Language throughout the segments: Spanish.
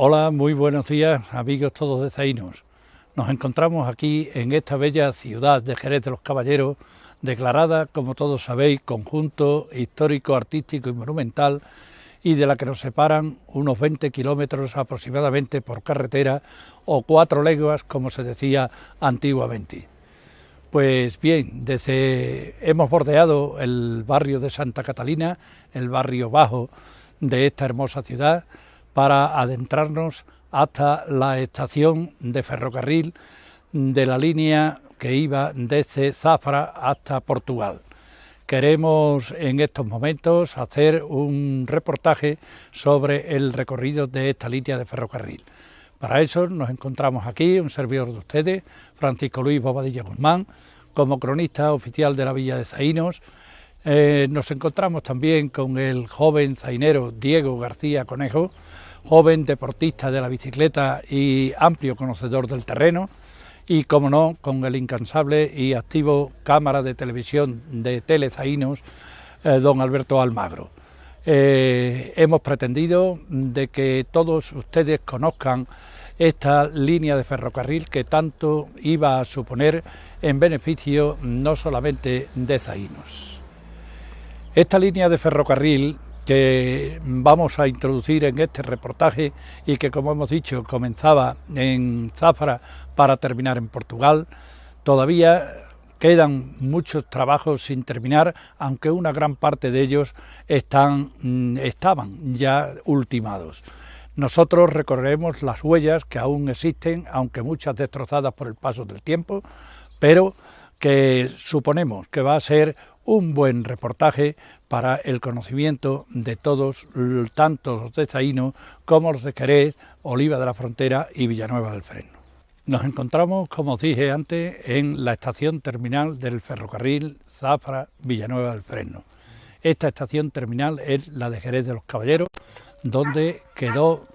Hola, muy buenos días, amigos todos de Zaínos. Nos encontramos aquí en esta bella ciudad de Jerez de los Caballeros, declarada, como todos sabéis, conjunto histórico, artístico y monumental, y de la que nos separan unos 20 kilómetros aproximadamente por carretera, o 4 leguas, como se decía antiguamente. Pues bien, hemos bordeado el barrio de Santa Catalina, el barrio bajo de esta hermosa ciudad, para adentrarnos hasta la estación de ferrocarril de la línea que iba desde Zafra hasta Portugal. Queremos en estos momentos hacer un reportaje sobre el recorrido de esta línea de ferrocarril. Para eso nos encontramos aquí, un servidor de ustedes, Francisco Luis Bobadilla Guzmán, como cronista oficial de la Villa de Zaínos. Nos encontramos también con el joven zainero Diego García Conejo, joven deportista de la bicicleta y amplio conocedor del terreno, y como no, con el incansable y activo cámara de televisión de Telezaínos, don Alberto Almagro. Hemos pretendido de que todos ustedes conozcan esta línea de ferrocarril que tanto iba a suponer en beneficio no solamente de Zaínos. Esta línea de ferrocarril que vamos a introducir en este reportaje y que, como hemos dicho, comenzaba en Zafra para terminar en Portugal, todavía quedan muchos trabajos sin terminar, aunque una gran parte de ellos estaban ya ultimados. Nosotros recorreremos las huellas que aún existen, aunque muchas destrozadas por el paso del tiempo, pero que suponemos que va a ser un buen reportaje para el conocimiento de todos, tanto los de Zaínos como los de Jerez, Oliva de la Frontera y Villanueva del Fresno. Nos encontramos, como os dije antes, en la estación terminal del ferrocarril Zafra-Villanueva del Fresno. Esta estación terminal es la de Jerez de los Caballeros, donde quedó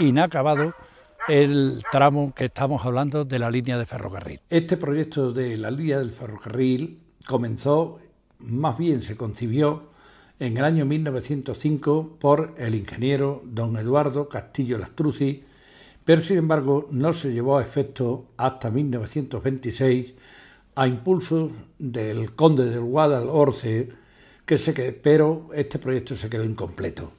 inacabado el tramo que estamos hablando de la línea de ferrocarril. Este proyecto de la línea del ferrocarril comenzó, más bien se concibió, en el año 1905 por el ingeniero don Eduardo Castillo Lastruzzi, pero sin embargo no se llevó a efecto hasta 1926 a impulsos del conde del Guadalhorce, pero este proyecto se quedó incompleto.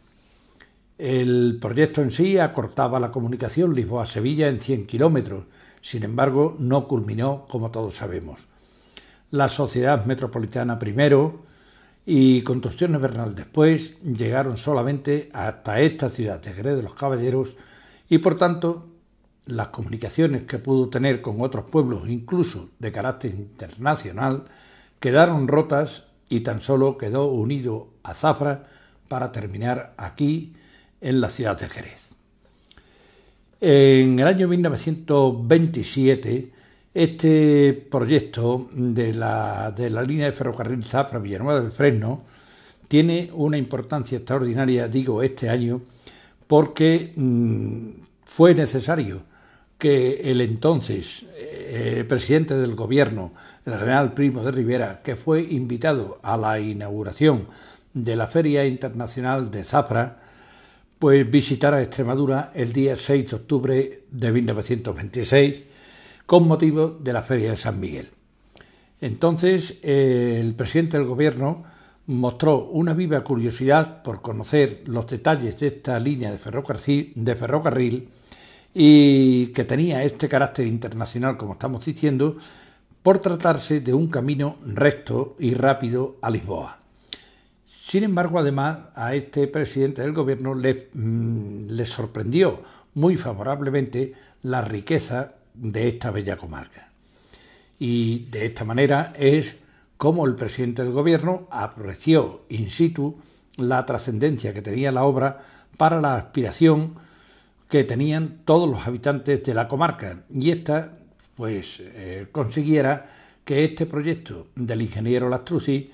El proyecto en sí acortaba la comunicación Lisboa-Sevilla en 100 kilómetros, sin embargo no culminó, como todos sabemos. La Sociedad Metropolitana primero y Construcciones Bernal después llegaron solamente hasta esta ciudad de Jerez de los Caballeros, y por tanto las comunicaciones que pudo tener con otros pueblos, incluso de carácter internacional, quedaron rotas y tan solo quedó unido a Zafra para terminar aquí en la ciudad de Jerez. En el año 1927, este proyecto de la línea de ferrocarril Zafra-Villanueva del Fresno tiene una importancia extraordinaria, digo este año, porque fue necesario que el entonces presidente del gobierno, el general Primo de Rivera, que fue invitado a la inauguración de la Feria Internacional de Zafra, pues visitara Extremadura el día 6 de octubre de 1926 con motivo de la Feria de San Miguel. Entonces el presidente del gobierno mostró una viva curiosidad por conocer los detalles de esta línea de ferrocarril y que tenía este carácter internacional, como estamos diciendo, por tratarse de un camino recto y rápido a Lisboa. Sin embargo, además, a este presidente del gobierno le sorprendió muy favorablemente la riqueza de esta bella comarca. Y de esta manera es como el presidente del gobierno apreció in situ la trascendencia que tenía la obra para la aspiración que tenían todos los habitantes de la comarca, y esta consiguiera que este proyecto del ingeniero Lastruzzi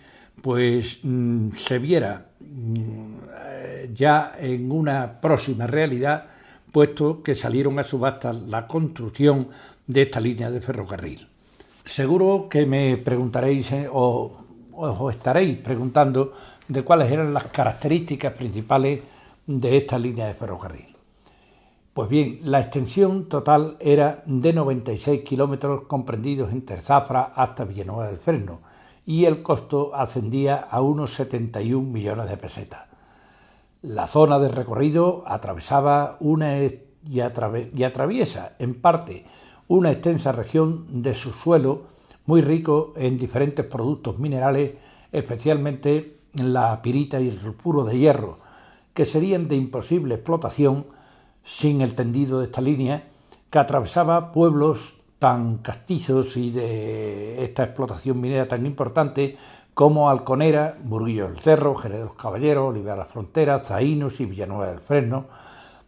se viera ya en una próxima realidad, puesto que salieron a subasta la construcción de esta línea de ferrocarril. Seguro que me preguntaréis o os estaréis preguntando de cuáles eran las características principales de esta línea de ferrocarril. Pues bien, la extensión total era de 96 kilómetros comprendidos entre Zafra hasta Villanueva del Fresno y el costo ascendía a unos 71 millones de pesetas. La zona de recorrido atravesaba y atraviesa en parte una extensa región de subsuelo muy rico en diferentes productos minerales, especialmente la pirita y el sulfuro de hierro, que serían de imposible explotación sin el tendido de esta línea, que atravesaba pueblos tan castizos y de esta explotación minera tan importante como Alconera, Burguillo del Cerro, Jerez de los Caballeros, Olivar de la Frontera, Zaínos y Villanueva del Fresno,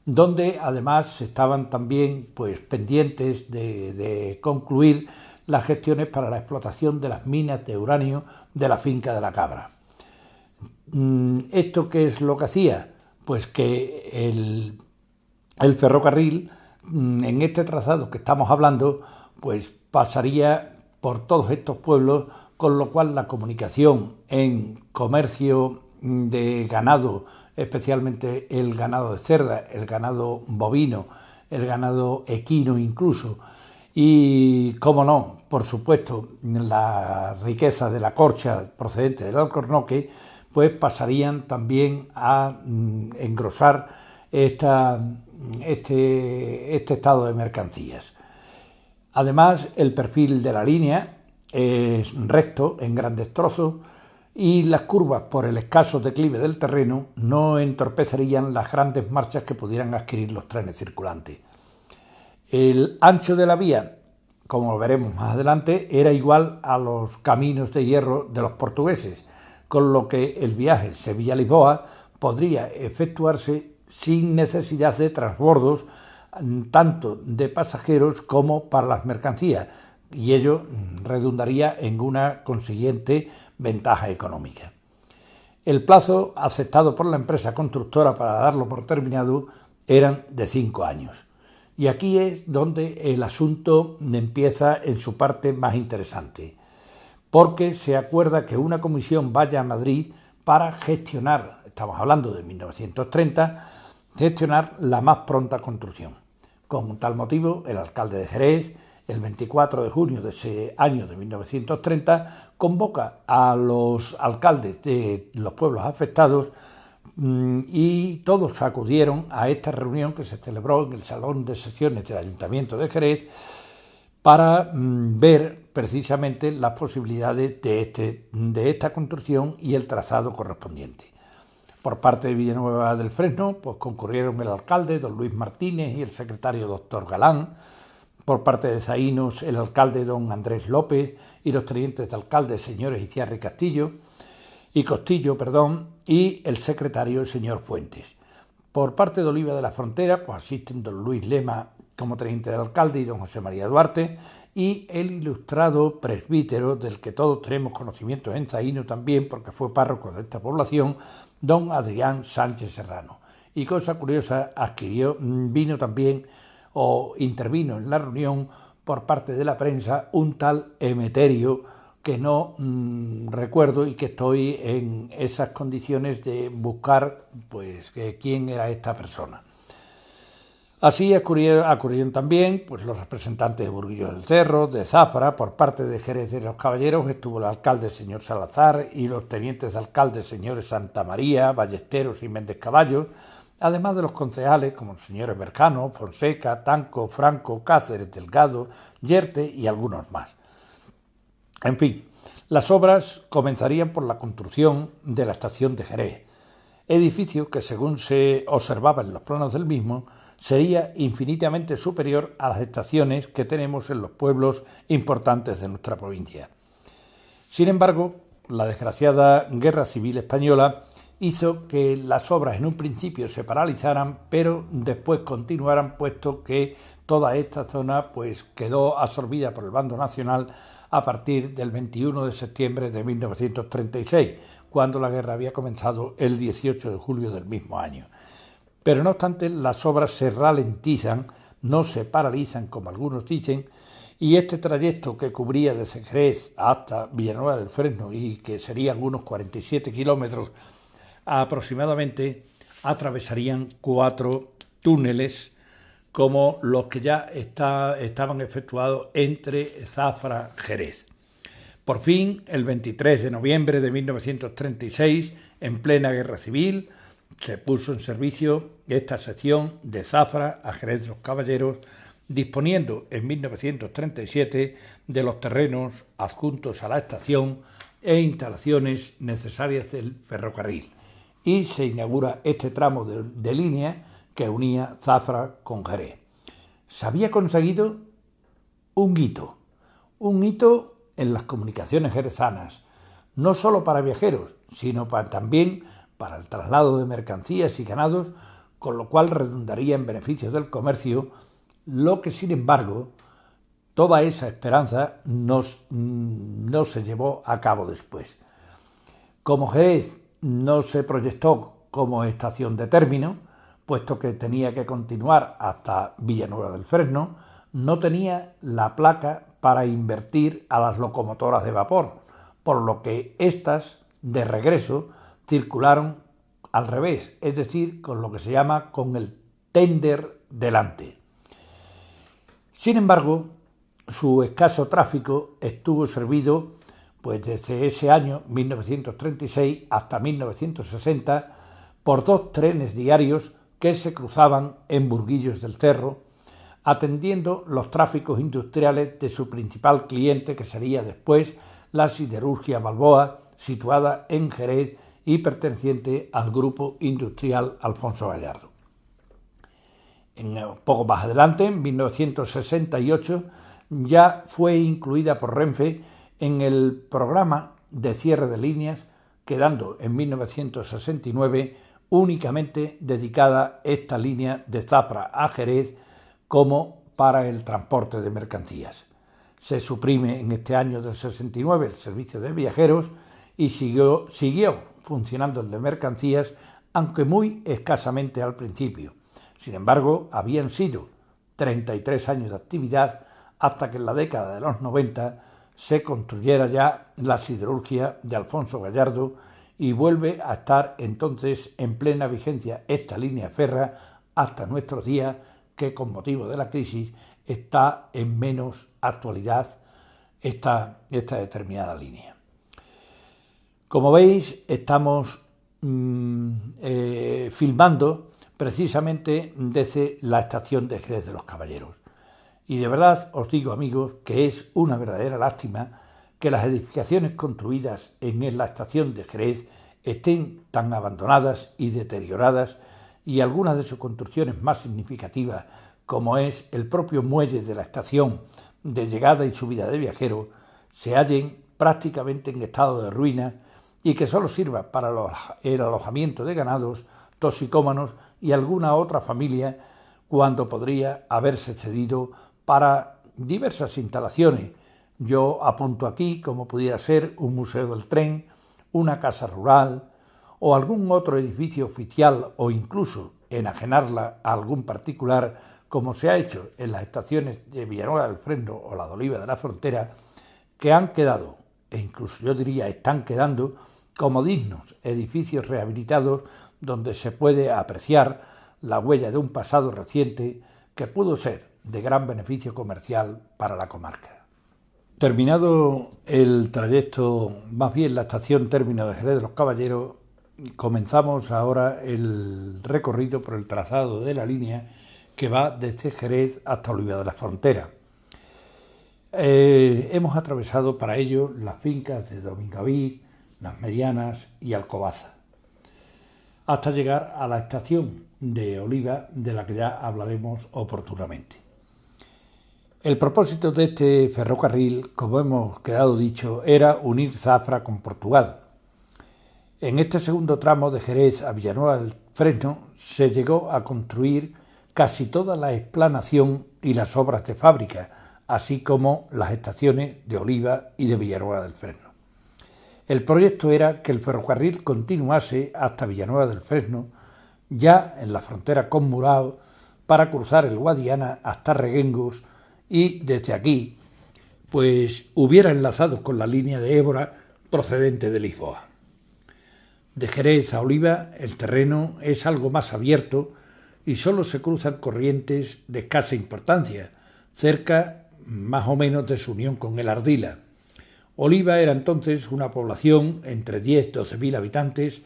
donde además estaban también pendientes de concluir las gestiones para la explotación de las minas de uranio de la finca de la Cabra. ¿Esto qué es lo que hacía? Pues que el ferrocarril, en este trazado que estamos hablando, pues pasaría por todos estos pueblos, con lo cual la comunicación en comercio de ganado, especialmente el ganado de cerda, el ganado bovino, el ganado equino incluso, y, cómo no, por supuesto, la riqueza de la corcha procedente del Alcornoque, pues pasarían también a engrosar este estado de mercancías. Además, el perfil de la línea es recto en grandes trozos y las curvas, por el escaso declive del terreno, no entorpecerían las grandes marchas que pudieran adquirir los trenes circulantes. El ancho de la vía, como veremos más adelante, era igual a los caminos de hierro de los portugueses, con lo que el viaje Sevilla-Lisboa podría efectuarse sin necesidad de transbordos, tanto de pasajeros como para las mercancías, y ello redundaría en una consiguiente ventaja económica. El plazo aceptado por la empresa constructora para darlo por terminado eran de 5 años. Y aquí es donde el asunto empieza en su parte más interesante, porque se acuerda que una comisión vaya a Madrid para gestionar, estamos hablando de 1930, gestionar la más pronta construcción. Con tal motivo, el alcalde de Jerez, el 24 de junio de ese año de 1930, convoca a los alcaldes de los pueblos afectados y todos acudieron a esta reunión que se celebró en el Salón de Sesiones del Ayuntamiento de Jerez para ver precisamente las posibilidades de esta construcción y el trazado correspondiente. Por parte de Villanueva del Fresno, pues concurrieron el alcalde, don Luis Martínez, y el secretario, doctor Galán. Por parte de Zaínos, el alcalde, don Andrés López, y los tenientes de alcalde, señores Iciarra y Costillo, y el secretario, el señor Fuentes. Por parte de Oliva de la Frontera, pues asisten don Luis Lema como teniente del alcalde y don José María Duarte, y el ilustrado presbítero, del que todos tenemos conocimiento en Zaíno también, porque fue párroco de esta población, don Adrián Sánchez Serrano. Y cosa curiosa, vino también o intervino en la reunión por parte de la prensa un tal Emeterio, que no recuerdo y que estoy en esas condiciones de buscar quién era esta persona. Así acudieron también los representantes de Burguillo del Cerro, de Zafra. Por parte de Jerez de los Caballeros estuvo el alcalde señor Salazar y los tenientes de alcaldes señores Santa María, Ballesteros y Méndez Caballo, además de los concejales como los señores Bercano, Fonseca, Tanco, Franco, Cáceres, Delgado, Yerte y algunos más. En fin, las obras comenzarían por la construcción de la estación de Jerez, edificio que, según se observaba en los planos del mismo, sería infinitamente superior a las estaciones que tenemos en los pueblos importantes de nuestra provincia. Sin embargo, la desgraciada Guerra Civil Española hizo que las obras en un principio se paralizaran, pero después continuaran, puesto que toda esta zona quedó absorbida por el bando nacional a partir del 21 de septiembre de 1936, cuando la guerra había comenzado el 18 de julio del mismo año. Pero no obstante, las obras se ralentizan, no se paralizan como algunos dicen, y este trayecto que cubría desde Jerez hasta Villanueva del Fresno, y que serían unos 47 kilómetros aproximadamente, atravesarían 4 túneles como los que ya estaban efectuados entre Zafra-Jerez. Por fin, el 23 de noviembre de 1936, en plena guerra civil, se puso en servicio esta sección de Zafra a Jerez de los Caballeros, disponiendo en 1937 de los terrenos adjuntos a la estación e instalaciones necesarias del ferrocarril, y se inaugura este tramo de línea que unía Zafra con Jerez. Se había conseguido un hito en las comunicaciones jerezanas, no solo para viajeros, sino también para el traslado de mercancías y ganados, con lo cual redundaría en beneficios del comercio, lo que, sin embargo, toda esa esperanza no se llevó a cabo después. Como Jerez no se proyectó como estación de término, puesto que tenía que continuar hasta Villanueva del Fresno, no tenía la placa para invertir a las locomotoras de vapor, por lo que éstas, de regreso, circularon al revés, es decir, con lo que se llama con el tender delante. Sin embargo, su escaso tráfico estuvo servido pues desde ese año 1936 hasta 1960 por 2 trenes diarios que se cruzaban en Burguillos del Cerro, atendiendo los tráficos industriales de su principal cliente, que sería después la siderurgia Balboa, situada en Jerez y perteneciente al grupo industrial Alfonso Gallardo. Poco más adelante, en 1968, ya fue incluida por Renfe en el programa de cierre de líneas, quedando en 1969 únicamente dedicada esta línea de Zafra a Jerez como para el transporte de mercancías. Se suprime en este año del 69 el servicio de viajeros y siguió funcionando el de mercancías, aunque muy escasamente al principio. Sin embargo, habían sido 33 años de actividad hasta que en la década de los 90 se construyera ya la siderurgia de Alfonso Gallardo y vuelve a estar entonces en plena vigencia esta línea férrea hasta nuestros días, que con motivo de la crisis está en menos actualidad esta determinada línea. Como veis, estamos filmando precisamente desde la estación de Jerez de los Caballeros. Y de verdad os digo, amigos, que es una verdadera lástima que las edificaciones construidas en la estación de Jerez estén tan abandonadas y deterioradas, y algunas de sus construcciones más significativas, como es el propio muelle de la estación de llegada y subida de viajeros, se hallen prácticamente en estado de ruina y que solo sirva para el alojamiento de ganados, toxicómanos y alguna otra familia, cuando podría haberse cedido para diversas instalaciones. Yo apunto aquí como pudiera ser un museo del tren, una casa rural o algún otro edificio oficial, o incluso enajenarla a algún particular, como se ha hecho en las estaciones de Villanueva del Fresno o la de Oliva de la Frontera, que han quedado, e incluso yo diría están quedando, como dignos edificios rehabilitados donde se puede apreciar la huella de un pasado reciente que pudo ser de gran beneficio comercial para la comarca. Terminado el trayecto, más bien la estación término de Jerez de los Caballeros, comenzamos ahora el recorrido por el trazado de la línea que va desde Jerez hasta Oliva de la Frontera. Hemos atravesado para ello las fincas de Domingaví, Las Medianas y Alcobaza, hasta llegar a la estación de Oliva, de la que ya hablaremos oportunamente. El propósito de este ferrocarril, como hemos quedado dicho, era unir Zafra con Portugal. En este segundo tramo de Jerez a Villanueva del Fresno se llegó a construir casi toda la explanación y las obras de fábrica, así como las estaciones de Oliva y de Villanueva del Fresno. El proyecto era que el ferrocarril continuase hasta Villanueva del Fresno, ya en la frontera con Murao, para cruzar el Guadiana hasta Reguengos y desde aquí pues hubiera enlazado con la línea de Évora procedente de Lisboa. De Jerez a Oliva el terreno es algo más abierto y solo se cruzan corrientes de escasa importancia, cerca más o menos de su unión con el Ardila. Oliva era entonces una población entre 10 y 12.000 habitantes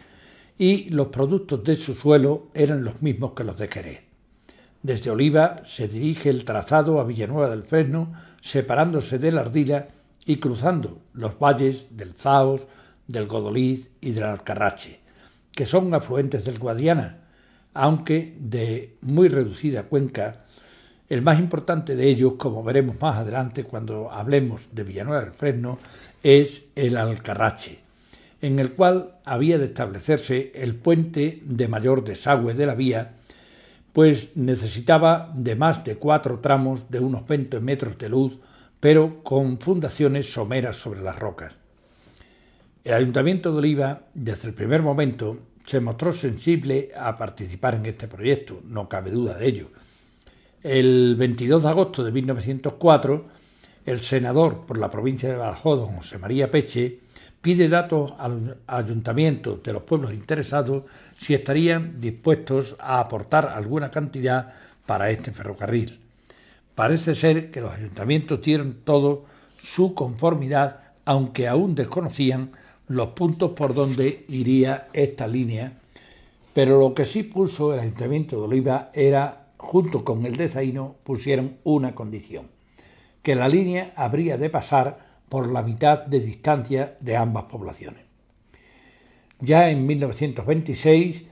y los productos de su suelo eran los mismos que los de Jerez. Desde Oliva se dirige el trazado a Villanueva del Fresno, separándose del Ardila y cruzando los valles del Zaos, del Godoliz y del Alcarrache, que son afluentes del Guadiana, aunque de muy reducida cuenca. El más importante de ellos, como veremos más adelante cuando hablemos de Villanueva del Fresno, es el Alcarrache, en el cual había de establecerse el puente de mayor desagüe de la vía, pues necesitaba de más de 4 tramos de unos 20 metros de luz, pero con fundaciones someras sobre las rocas. El Ayuntamiento de Oliva, desde el primer momento, se mostró sensible a participar en este proyecto, no cabe duda de ello. El 22 de agosto de 1904, el senador por la provincia de Badajoz, don José María Peche, pide datos al ayuntamiento de los pueblos interesados si estarían dispuestos a aportar alguna cantidad para este ferrocarril. Parece ser que los ayuntamientos dieron todo su conformidad, aunque aún desconocían los puntos por donde iría esta línea, pero lo que sí puso el Ayuntamiento de Oliva era, junto con el de Zaino, pusieron una condición: que la línea habría de pasar por la mitad de distancia de ambas poblaciones. Ya en 1926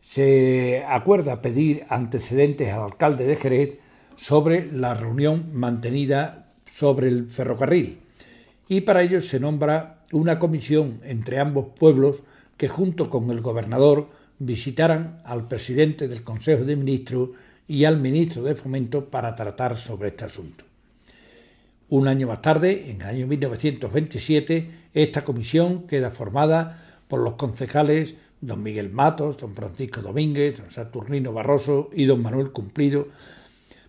se acuerda pedir antecedentes al alcalde de Jerez sobre la reunión mantenida sobre el ferrocarril, y para ello se nombra una comisión entre ambos pueblos que, junto con el gobernador, visitaran al presidente del Consejo de Ministros y al ministro de Fomento para tratar sobre este asunto. Un año más tarde, en el año 1927, esta comisión queda formada por los concejales don Miguel Matos, don Francisco Domínguez, don Saturnino Barroso y don Manuel Cumplido,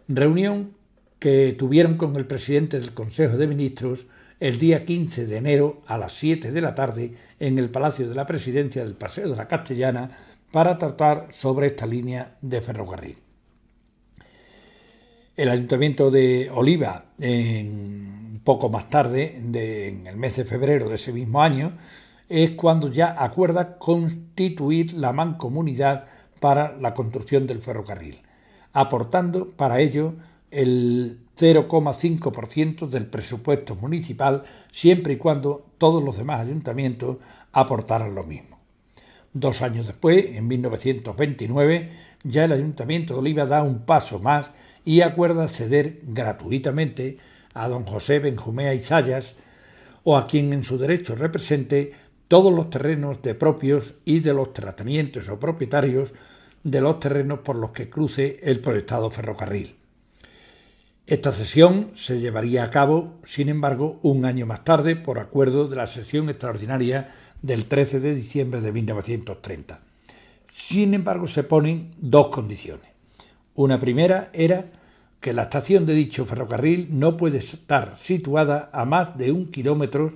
reunión que tuvieron con el presidente del Consejo de Ministros el día 15 de enero a las 7 de la tarde en el Palacio de la Presidencia del Paseo de la Castellana para tratar sobre esta línea de ferrocarril. El Ayuntamiento de Oliva, un poco más tarde, en el mes de febrero de ese mismo año, es cuando ya acuerda constituir la mancomunidad para la construcción del ferrocarril, aportando para ello el 0,5% del presupuesto municipal, siempre y cuando todos los demás ayuntamientos aportaran lo mismo. 2 años después, en 1929, ya el Ayuntamiento de Oliva da un paso más y acuerda ceder gratuitamente a don José Benjumea Izayas, o a quien en su derecho represente, todos los terrenos de propios y de los terratenientes o propietarios de los terrenos por los que cruce el proyectado ferrocarril. Esta cesión se llevaría a cabo, sin embargo, un año más tarde, por acuerdo de la sesión extraordinaria del 13 de diciembre de 1930. Sin embargo, se ponen 2 condiciones. Una primera era que la estación de dicho ferrocarril no puede estar situada a más de 1 kilómetro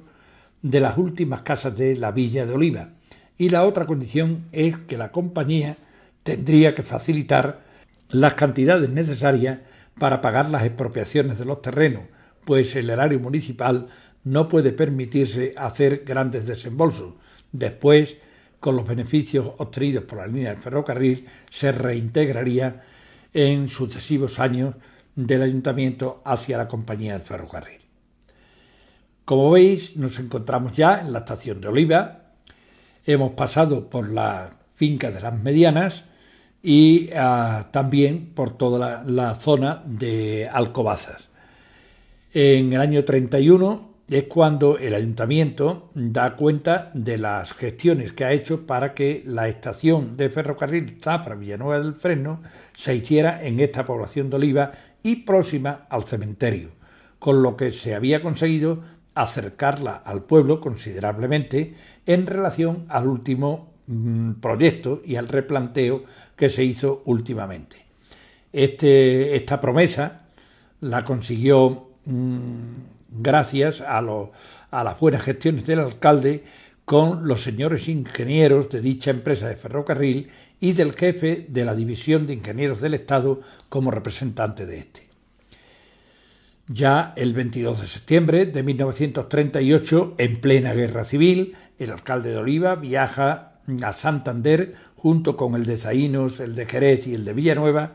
de las últimas casas de la villa de Oliva, y la otra condición es que la compañía tendría que facilitar las cantidades necesarias para pagar las expropiaciones de los terrenos, pues el erario municipal no puede permitirse hacer grandes desembolsos. Después, con los beneficios obtenidos por la línea del ferrocarril, se reintegraría en sucesivos años del ayuntamiento hacia la compañía del ferrocarril. Como veis, nos encontramos ya en la estación de Oliva. Hemos pasado por la finca de las Medianas y también por toda la zona de Alcobazas. En el año 31 es cuando el ayuntamiento da cuenta de las gestiones que ha hecho para que la estación de ferrocarril Zafra-Villanueva del Fresno se hiciera en esta población de Oliva y próxima al cementerio, con lo que se había conseguido acercarla al pueblo considerablemente en relación al último proyecto y al replanteo que se hizo últimamente. Esta promesa la consiguió gracias a las buenas gestiones del alcalde, con los señores ingenieros de dicha empresa de ferrocarril y del jefe de la División de Ingenieros del Estado como representante de este. Ya el 22 de septiembre de 1938, en plena guerra civil, el alcalde de Oliva viaja a Santander junto con el de Zaínos, el de Jerez y el de Villanueva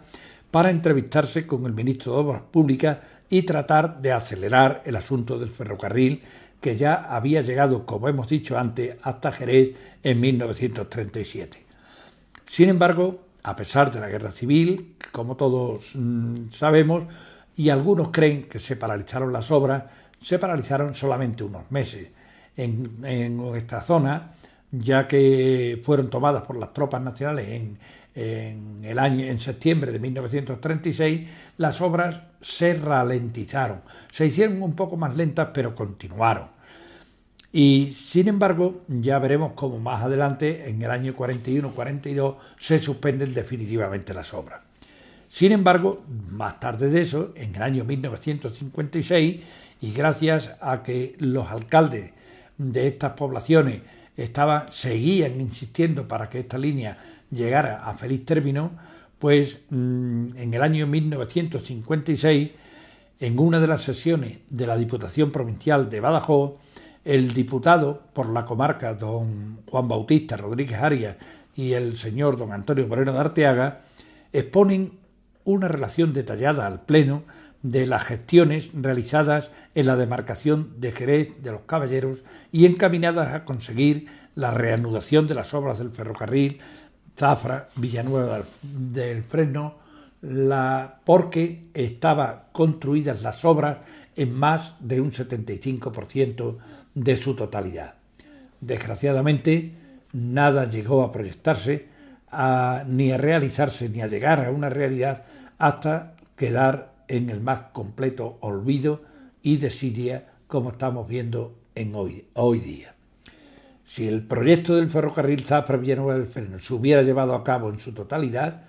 para entrevistarse con el ministro de Obras Públicas y tratar de acelerar el asunto del ferrocarril que ya había llegado, como hemos dicho antes, hasta Jerez en 1937. Sin embargo, a pesar de la guerra civil, como todos sabemos, y algunos creen que se paralizaron las obras, se paralizaron solamente unos meses en esta zona, ya que fueron tomadas por las tropas nacionales en septiembre de 1936, las obras se ralentizaron, se hicieron un poco más lentas, pero continuaron. Y sin embargo, ya veremos cómo más adelante, en el año 41-42, se suspenden definitivamente las obras. Sin embargo, más tarde de eso, en el año 1956, y gracias a que los alcaldes de estas poblaciones seguían insistiendo para que esta línea llegara a feliz término, pues en el año 1956, en una de las sesiones de la Diputación Provincial de Badajoz, el diputado por la comarca, don Juan Bautista Rodríguez Arias, y el señor don Antonio Moreno de Arteaga, exponen una relación detallada al Pleno de las gestiones realizadas en la demarcación de Jerez de los Caballeros y encaminadas a conseguir la reanudación de las obras del ferrocarril Zafra, Villanueva del Fresno, porque estaban construidas las obras en más de un 75% de su totalidad. Desgraciadamente, nada llegó a proyectarse, ni a realizarse, ni a llegar a una realidad, hasta quedar en el más completo olvido y desidia, como estamos viendo hoy día. Si el proyecto del ferrocarril Zafra-Villanueva del Fresno se hubiera llevado a cabo en su totalidad,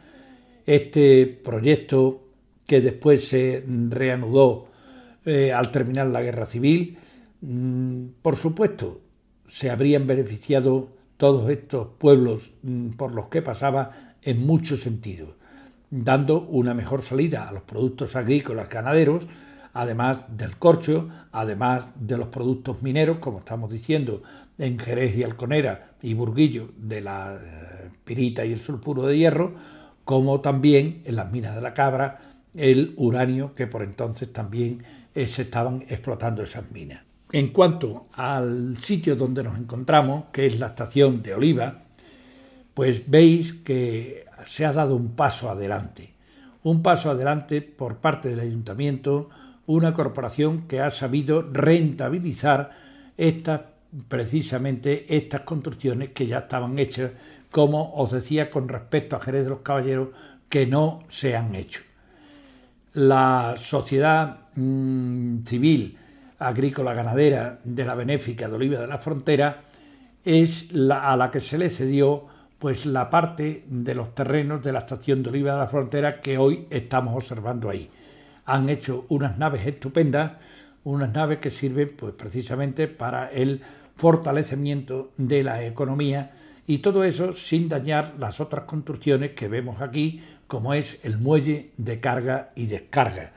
este proyecto, que después se reanudó al terminar la guerra civil, por supuesto, se habrían beneficiado todos estos pueblos por los que pasaba en muchos sentidos, dando una mejor salida a los productos agrícolas ganaderos, además del corcho, además de los productos mineros, como estamos diciendo, en Jerez y Alconera y Burguillo, de la pirita y el sulfuro de hierro, como también en las minas de la Cabra, el uranio, que por entonces también se estaban explotando esas minas. En cuanto al sitio donde nos encontramos, que es la estación de Oliva, pues veis que se ha dado un paso adelante por parte del ayuntamiento, una corporación que ha sabido rentabilizar precisamente estas construcciones que ya estaban hechas, como os decía con respecto a Jerez de los Caballeros, que no se han hecho. La sociedad civil agrícola ganadera de la Benéfica de Oliva de la Frontera es a la que se le cedió pues la parte de los terrenos de la estación de Oliva de la Frontera que hoy estamos observando ahí. Han hecho unas naves estupendas, unas naves que sirven pues precisamente para el fortalecimiento de la economía, y todo eso sin dañar las otras construcciones que vemos aquí, como es el muelle de carga y descarga.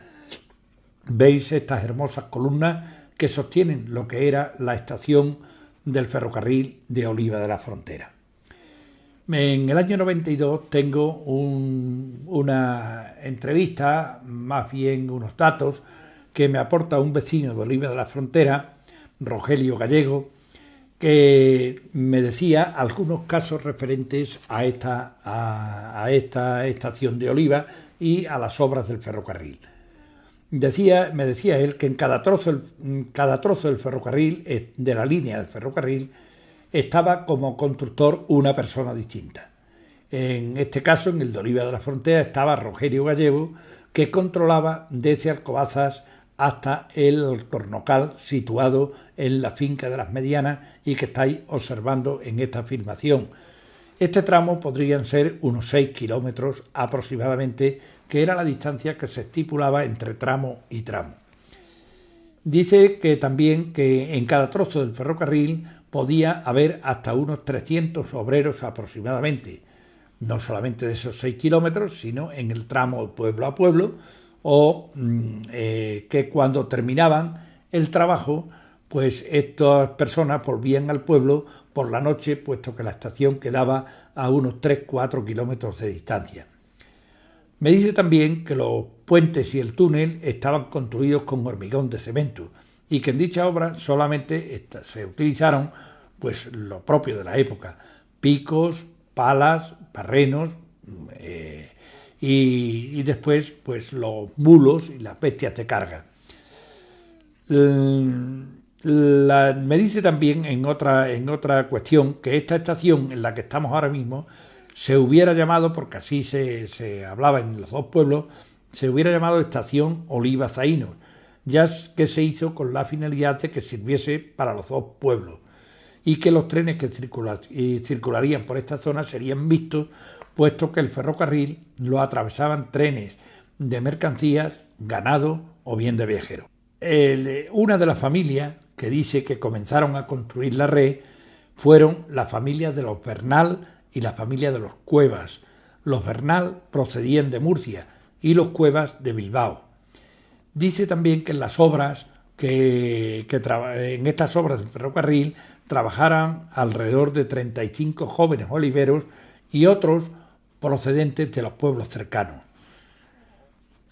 Veis estas hermosas columnas que sostienen lo que era la estación del ferrocarril de Oliva de la Frontera. En el año 92 tengo una entrevista, más bien unos datos, que me aporta un vecino de Oliva de la Frontera, Rogelio Gallego, que me decía algunos casos referentes a esta estación de Oliva y a las obras del ferrocarril. Me decía él que en cada trozo del ferrocarril, de la línea del ferrocarril, estaba como constructor una persona distinta. En este caso, en el de Oliva de la Frontera, estaba Rogelio Gallego, que controlaba desde Alcobazas hasta el Alcornocal, situado en la finca de las Medianas y que estáis observando en esta filmación. Este tramo podrían ser unos 6 kilómetros aproximadamente, que era la distancia que se estipulaba entre tramo y tramo. Dice que también que en cada trozo del ferrocarril podía haber hasta unos 300 obreros aproximadamente, no solamente de esos 6 kilómetros, sino en el tramo pueblo a pueblo, o que cuando terminaban el trabajo, pues estas personas volvían al pueblo por la noche, puesto que la estación quedaba a unos 3-4 kilómetros de distancia. Me dice también que los puentes y el túnel estaban construidos con hormigón de cemento y que en dicha obra solamente se utilizaron pues lo propio de la época: picos, palas, barrenos y después pues los mulos y las bestias de carga. Me dice también en otra cuestión que esta estación en la que estamos ahora mismo se hubiera llamado, porque así se hablaba en los dos pueblos, se hubiera llamado Estación Oliva Zaínos, ya que se hizo con la finalidad de que sirviese para los dos pueblos y que los trenes que circularían por esta zona serían vistos, puesto que el ferrocarril lo atravesaban trenes de mercancías, ganado o bien de viajeros. Una de las familias que dice que comenzaron a construir la red fueron las familias de los Bernal y la familia de los Cuevas. Los Bernal procedían de Murcia y los Cuevas de Bilbao. Dice también que en las obras en estas obras del ferrocarril trabajaran alrededor de 35 jóvenes oliveros y otros procedentes de los pueblos cercanos.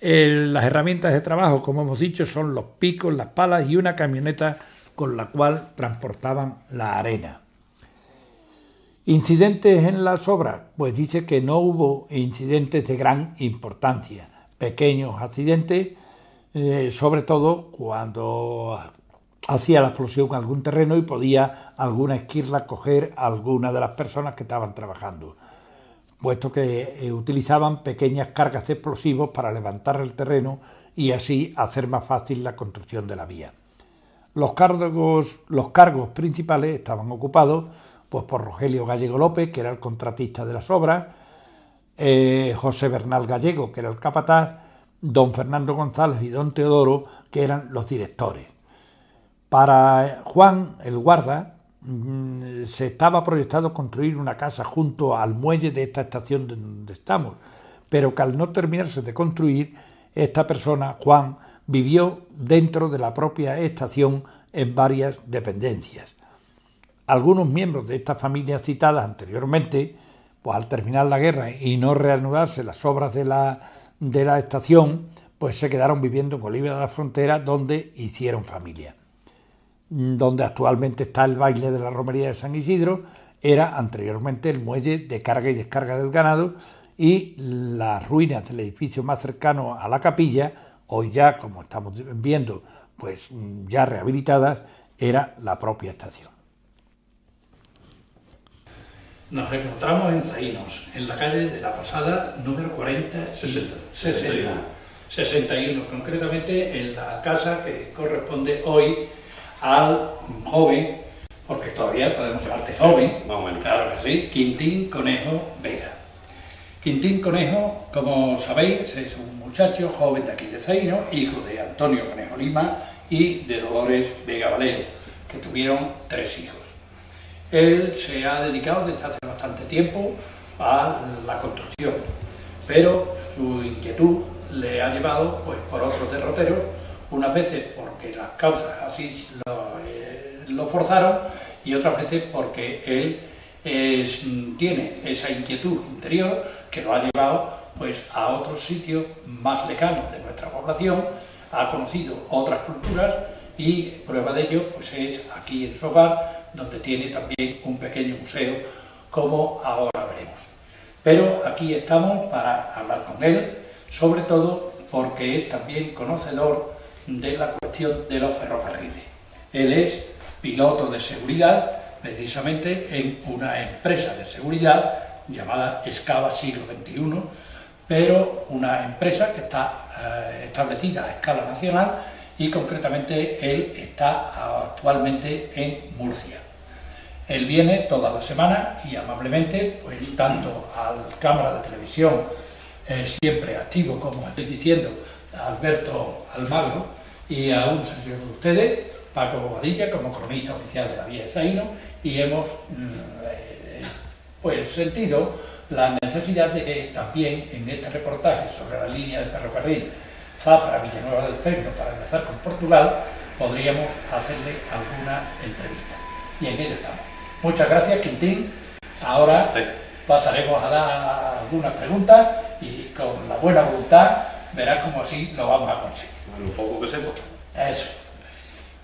Las herramientas de trabajo, como hemos dicho, son los picos, las palas y una camioneta con la cual transportaban la arena. ¿Incidentes en las obras? Pues dice que no hubo incidentes de gran importancia, pequeños accidentes, sobre todo cuando hacía la explosión algún terreno y podía alguna esquirla coger a alguna de las personas que estaban trabajando, puesto que utilizaban pequeñas cargas de explosivos para levantar el terreno y así hacer más fácil la construcción de la vía. Los cargos principales estaban ocupados pues por Rogelio Gallego López, que era el contratista de las obras, José Bernal Gallego, que era el capataz, don Fernando González y don Teodoro, que eran los directores. Para Juan, el guarda, se estaba proyectado construir una casa junto al muelle de esta estación donde estamos, pero que al no terminarse de construir, esta persona, Juan, vivió dentro de la propia estación en varias dependencias. Algunos miembros de estas familias citadas anteriormente, pues al terminar la guerra y no reanudarse las obras de la estación, pues se quedaron viviendo en Oliva de la Frontera, donde hicieron familia. Donde actualmente está el baile de la romería de San Isidro, era anteriormente el muelle de carga y descarga del ganado, y las ruinas del edificio más cercano a la capilla, hoy ya, como estamos viendo, pues ya rehabilitadas, era la propia estación. Nos encontramos en Zaínos, en la calle de la Posada número 61, concretamente en la casa que corresponde hoy al joven, porque todavía podemos llamarte joven, más o menos. Claro que sí, Quintín Conejo Vega. Quintín Conejo, como sabéis, es un muchacho joven de aquí de Zaínos, hijo de Antonio Conejo Lima y de Dolores Vega Valero, que tuvieron 3 hijos. Él se ha dedicado desde hace bastante tiempo a la construcción, pero su inquietud le ha llevado pues, por otros derroteros, unas veces porque las causas así lo forzaron y otras veces porque él tiene esa inquietud interior que lo ha llevado pues, a otros sitios más lejanos de nuestra población, ha conocido otras culturas y prueba de ello pues, es aquí en su hogar, donde tiene también un pequeño museo, como ahora veremos. Pero aquí estamos para hablar con él, sobre todo porque es también conocedor de la cuestión de los ferrocarriles. Él es piloto de seguridad, precisamente en una empresa de seguridad llamada Escava Siglo XXI, pero una empresa que está establecida a escala nacional y concretamente él está actualmente en Murcia. Él viene todas las semanas y amablemente, pues tanto a la cámara de televisión, siempre activo, como estoy diciendo, a Alberto Almagro y a un servidor de ustedes, Paco Bobadilla como cronista oficial de la Vía de Zaino y hemos pues sentido la necesidad de que también en este reportaje sobre la línea del ferrocarril Zafra-Villanueva del Cerno para enlazar con Portugal podríamos hacerle alguna entrevista. Y en ello estamos. Muchas gracias, Quintín. Ahora pasaremos a dar algunas preguntas y con la buena voluntad verás cómo así lo vamos a conseguir. Lo poco que sepa. Eso.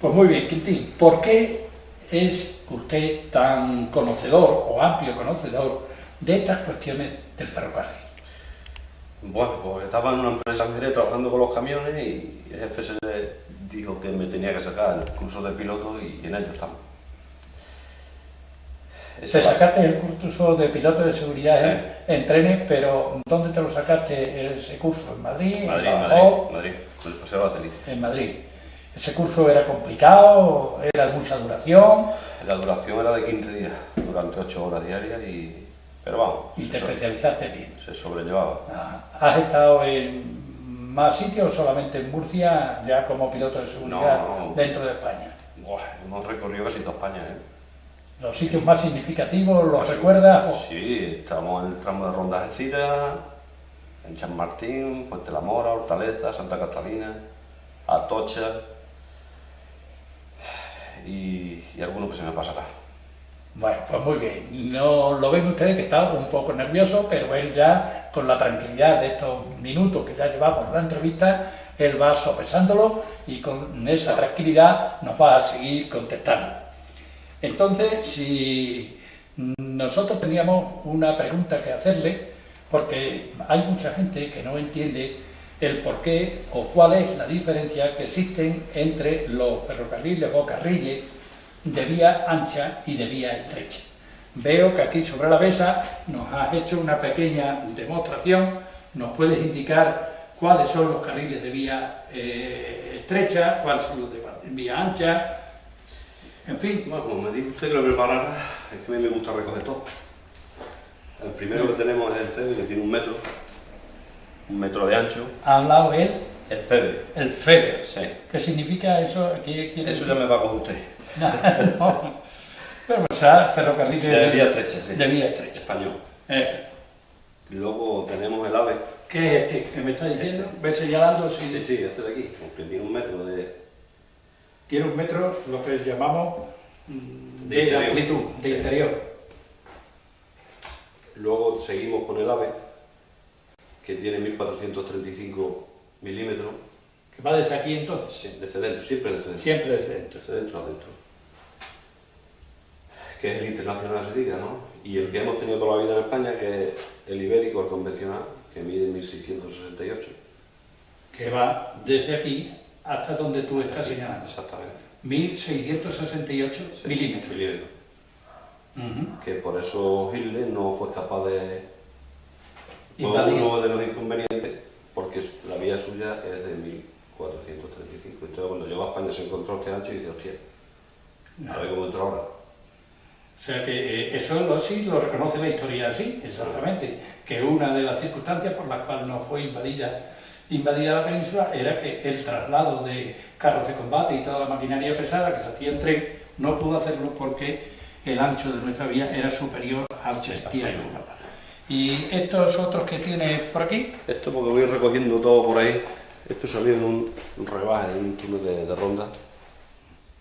Pues muy bien, Quintín. ¿Por qué es usted tan conocedor o amplio conocedor de estas cuestiones del ferrocarril? Bueno, pues estaba en una empresa en Jerez trabajando con los camiones y el jefe se le dijo que me tenía que sacar el curso de piloto y en ello estamos. Te sacaste el curso de piloto de seguridad Sí. en trenes, pero ¿dónde te lo sacaste ese curso? ¿En Madrid? ¿En Madrid, Badajoz? Madrid, con el paseo Batelice. En Madrid. ¿Ese curso era complicado? ¿Era de mucha duración? La duración era de 15 días, durante 8 horas diarias, pero vamos, Y te especializaste bien. se sobrellevaba. ¿Has estado en más sitios o solamente en Murcia, ya como piloto de seguridad No. dentro de España? Buah, hemos recorrido casi toda España, ¿Los sitios más significativos los recuerdas? Sí, estamos en el tramo de Ronda de Algeciras, en Chamartín, Fuente la Mora, Hortaleza, Santa Catalina, Atocha y alguno que se me pasará. Bueno, pues muy bien. No lo ven ustedes que está un poco nervioso, pero él ya, con la tranquilidad de estos minutos que ya llevamos en la entrevista, él va sopesándolo y con esa tranquilidad nos va a seguir contestando. Entonces, si nosotros teníamos una pregunta que hacerle, porque hay mucha gente que no entiende el por qué o cuál es la diferencia que existen entre los ferrocarriles o carriles de vía ancha y de vía estrecha. Veo que aquí sobre la mesa nos has hecho una pequeña demostración. ¿Nos puedes indicar cuáles son los carriles de vía estrecha, cuáles son los de vía ancha? En fin. Bueno, como me dijo usted que lo preparara, es que a mí me gusta recoger todo. El primero que tenemos es el FEBE, que tiene 1 metro de ancho. Ha hablado él, El FEBE. el FEBE. Sí. ¿Qué significa eso? ¿Qué quiere Eso decir? ya me va con usted. No. Pero o sea, ferrocarriles De vía estrecha, sí. de vía estrecha. Español. Eso. Luego tenemos el AVE. ¿Qué es este que me está diciendo? Ve señalando si Sí, este de aquí, que tiene 1 metro de tiene 1 metro, lo que llamamos de interior. amplitud, de Sí. interior. Luego seguimos con el AVE, que tiene 1435 milímetros. Que va desde aquí entonces. Sí, desde dentro, siempre desde dentro. Siempre desde dentro. Desde dentro adentro. Que es el internacional, se diga, ¿no? Y el que hemos tenido toda la vida en España, que es el ibérico, el convencional, que mide 1668. Que va desde aquí hasta donde tú estás señalando. Exactamente. 1668 Sí, milímetros. milímetros. Ujú. Que por eso Hitler no fue capaz de... Fue Invadir. uno de los inconvenientes, porque la vía suya es de 1435. Entonces cuando llegó a España se encontró este ancho y dice, hostia, a ver cómo entra ahora. O sea que eso sí lo reconoce la historia así, exactamente, que una de las circunstancias por las cuales no fue invadida la península era que el traslado de carros de combate y toda la maquinaria pesada que se hacía en tren no pudo hacerlo porque el ancho de nuestra vía era superior al que existía en Europa. ¿Y estos otros que tienes por aquí? Esto porque voy recogiendo todo por ahí. Esto salió en un rebaje, en un túnel de ronda,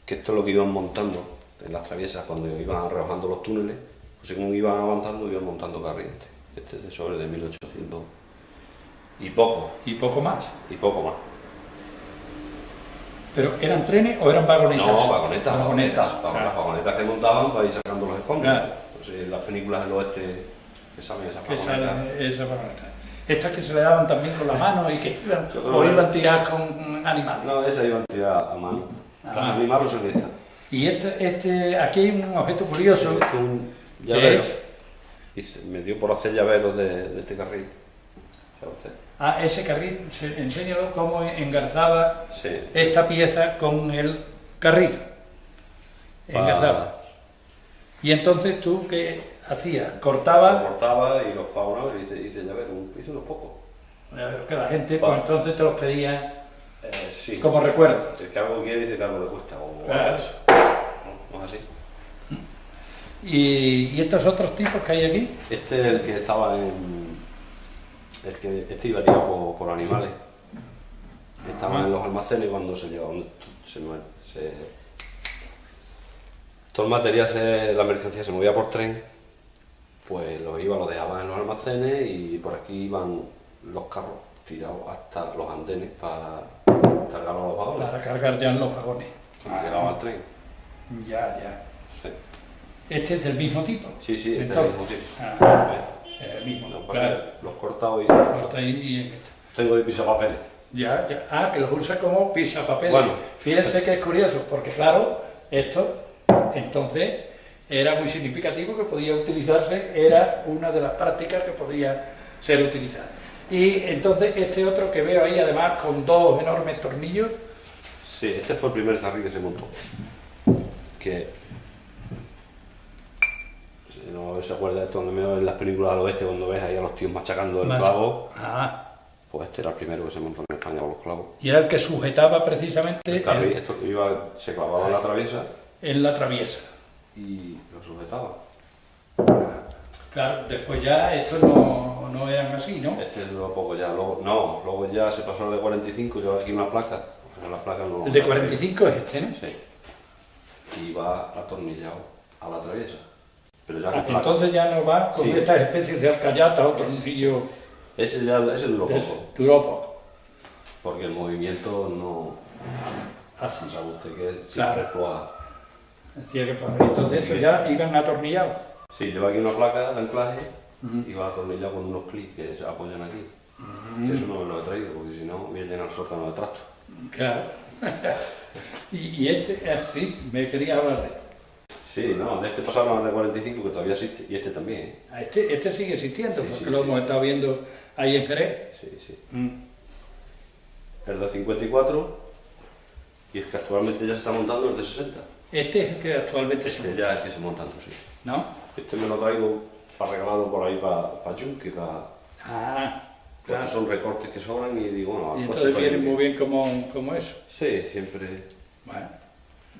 que esto es lo que iban montando en las traviesas cuando iban rebajando los túneles, pues según iban avanzando iban montando carriles. Este es de sobre de 1800 y poco más. ¿Pero eran trenes o eran vagonetas? No, vagonetas. Claro. Las vagonetas que montaban para ir sacando los escombros. Claro. Pues, en las películas del oeste que salen esas Que vagonetas. salen esas vagonetas. Estas que se le daban también con la mano y que iban, Yo creo o que- iban tiradas con animales. No, esas iban tiradas a mano. Ah. Las animales son estas. Y aquí hay un objeto curioso. Esto es un ¿Qué llavero. es? Y se me dio por hacer llaveros de este carril. ¿Sabe usted? Ese carril, enséñalo cómo engarzaba Sí. esta pieza con el carril. Engarzaba. Y entonces tú, ¿qué hacías? Lo Cortabas, cortaba y los pagaba y hice llaveros. Hice unos pocos. que la gente pues entonces te los pedía Sí. Como recuerdo. El que algo quiere dice que algo le cuesta. Claro. Eso. ¿No es así? ¿Y estos otros tipos que hay aquí? Este es el que estaba este iba tirado por animales. Estaba en los almacenes cuando se llevaban. Todo el material, la mercancía se movía por tren, pues los dejaban en los almacenes y por aquí iban los carros tirados hasta los andenes para cargarlos a los vagones. Para cargar ya en los vagones. Cuando llegaba al tren. Ya. Sí, ¿Este es del mismo tipo? sí, este Entonces, es el mismo tipo. Es el mismo. Lo que pasa Claro. es que los cortado y Corta ahí y en esto. tengo de pisapapeles. Ya. Que los usa como pisapapeles. Bueno. Fíjense que es curioso, porque claro, esto entonces era muy significativo que podía utilizarse, era una de las prácticas que podía ser utilizada. Y entonces este otro que veo ahí, además con dos enormes tornillos. Sí, este fue el primer carril que se montó. Que si no se acuerda de esto, donde veo en las películas del oeste, cuando ves ahí a los tíos machacando el clavo, pues este era el primero que se montó en España con los clavos. Y era el que sujetaba precisamente El carril, esto que se clavaba en la traviesa en la traviesa. y lo sujetaba. Claro, después ya estos no eran así, ¿no? Este duró poco ya, luego ya se pasó al de 45, lleva aquí una placa, pero la placa no. El de 45 es este, ¿no? Sí. Y va atornillado a la traviesa. Pero ya con placa. Entonces ya no va con Sí. estas especies de alcayatas o tornillos. Ese duró poco, Duró poco. porque el movimiento no. Así. Sabe usted que siempre Claro. exploja. Decía que entonces estos ya iban atornillados. Sí, lleva aquí una placa de anclaje y va atornillado con unos clics que se apoyan aquí. Que eso no me lo he traído, porque si no voy a llenar el sótano de trastos. Claro. y este, sí, me quería hablar de él. Sí, no, de este pasaron al de 45 que todavía existe, y este también, ¿eh? Este sigue existiendo, Sí, porque sí, lo sí, hemos sí. estado viendo ahí en Jerez. Sí. El de 54 y el que actualmente ya se está montando el de 60. Este es el que actualmente se Este ya es que se montando, sí. ¿no? Este me lo traigo para regalarlo por ahí para Yunque, porque Claro. son recortes que sobran y digo, bueno, Y al coche entonces para viene ir muy bien como eso. Sí, siempre Bueno,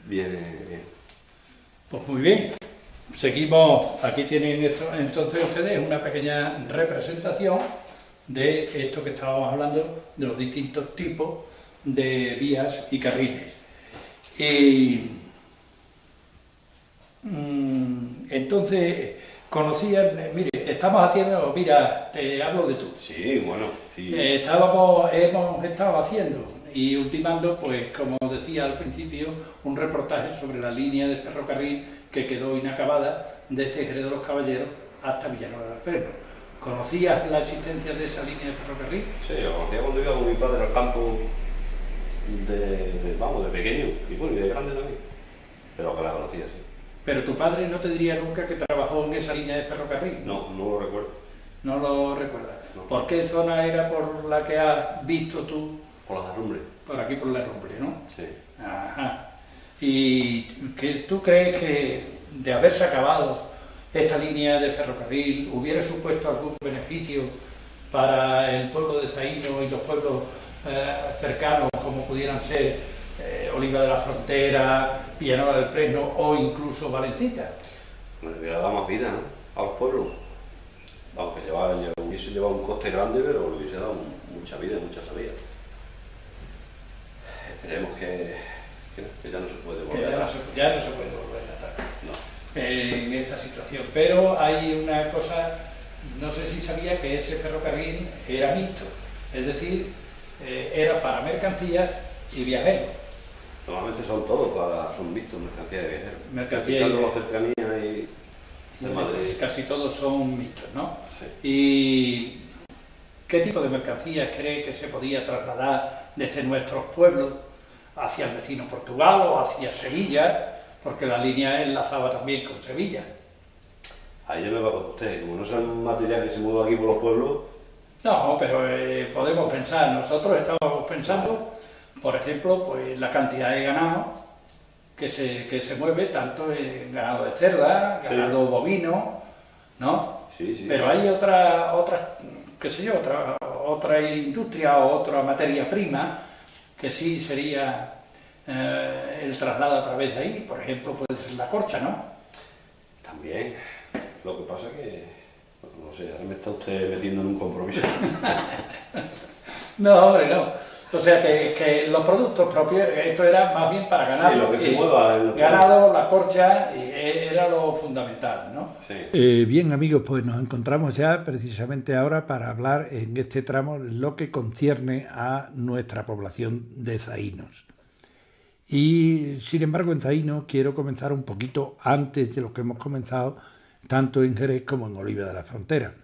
viene bien. pues muy bien. Seguimos, aquí tienen entonces ustedes una pequeña representación de esto que estábamos hablando, de los distintos tipos de vías y carriles. Y entonces conocían, mire, estamos haciendo, mira, te hablo de tú. Sí, bueno, sí. Hemos estado haciendo y ultimando, pues como decía al principio, un reportaje sobre la línea de ferrocarril que quedó inacabada desde Jerez de los Caballeros hasta Villanueva del Fresno. ¿Conocías la existencia de esa línea de ferrocarril? Sí, lo conocía cuando iba con mi padre al campo de pequeño y bueno, y de grande también. Pero que la conocía, sí. Pero tu padre no te diría nunca que trabajó en esa línea de ferrocarril. No lo recuerdo. No lo recuerdas. No. ¿Por qué zona era por la que has visto tú? Por las herrumbres. Por aquí, por la Rumble, ¿no? Sí. Ajá. ¿Y que tú crees que de haberse acabado esta línea de ferrocarril hubiera supuesto algún beneficio para el pueblo de Zaino y los pueblos cercanos, como pudieran ser Oliva de la Frontera, Villanueva del Fresno o incluso Valencita? Me hubiera dado más vida, ¿no? A los pueblos. Aunque hubiese llevado un coste grande, pero le hubiese dado mucha vida, mucha salida. Esperemos que ya no se puede Que volver. ya no se puede volver a estar No. en esta situación. Pero hay una cosa, no sé si sabía que ese ferrocarril era mixto, es decir, era para mercancías y viajeros. Normalmente son son vistos mercancía de viajeros. Mercancía Quitando y- las cercanías y de Madrid. Casi todos son mixtos, ¿no? Sí. ¿Y qué tipo de mercancías cree que se podía trasladar desde nuestros pueblos hacia el vecino Portugal o hacia Sevilla? Porque la línea enlazaba también con Sevilla. Ahí ya me va con usted. Como no son material que se mueva aquí por los pueblos, No, pero podemos pensar, nosotros estábamos pensando, por ejemplo, pues la cantidad de ganado que se mueve, tanto en ganado de cerda, Sí. ganado bovino, ¿no? sí. Pero hay otra, qué sé yo, otra industria o otra materia prima que sí sería el traslado a través de ahí, por ejemplo, puede ser la Corcha, ¿no? También. Lo que pasa que, bueno, no sé, ahora me está usted metiendo en un compromiso. No, hombre, no. O sea, que los productos propios, esto era más bien para ganado. Sí, lo que se mueva en lo que ganado, la Corcha, era lo fundamental, ¿no? Sí. Bien, amigos, pues nos encontramos ya precisamente ahora para hablar en este tramo lo que concierne a nuestra población de zaínos. Y, sin embargo, en Zaíno quiero comenzar un poquito antes de lo que hemos comenzado, tanto en Jerez como en Oliva de la Frontera.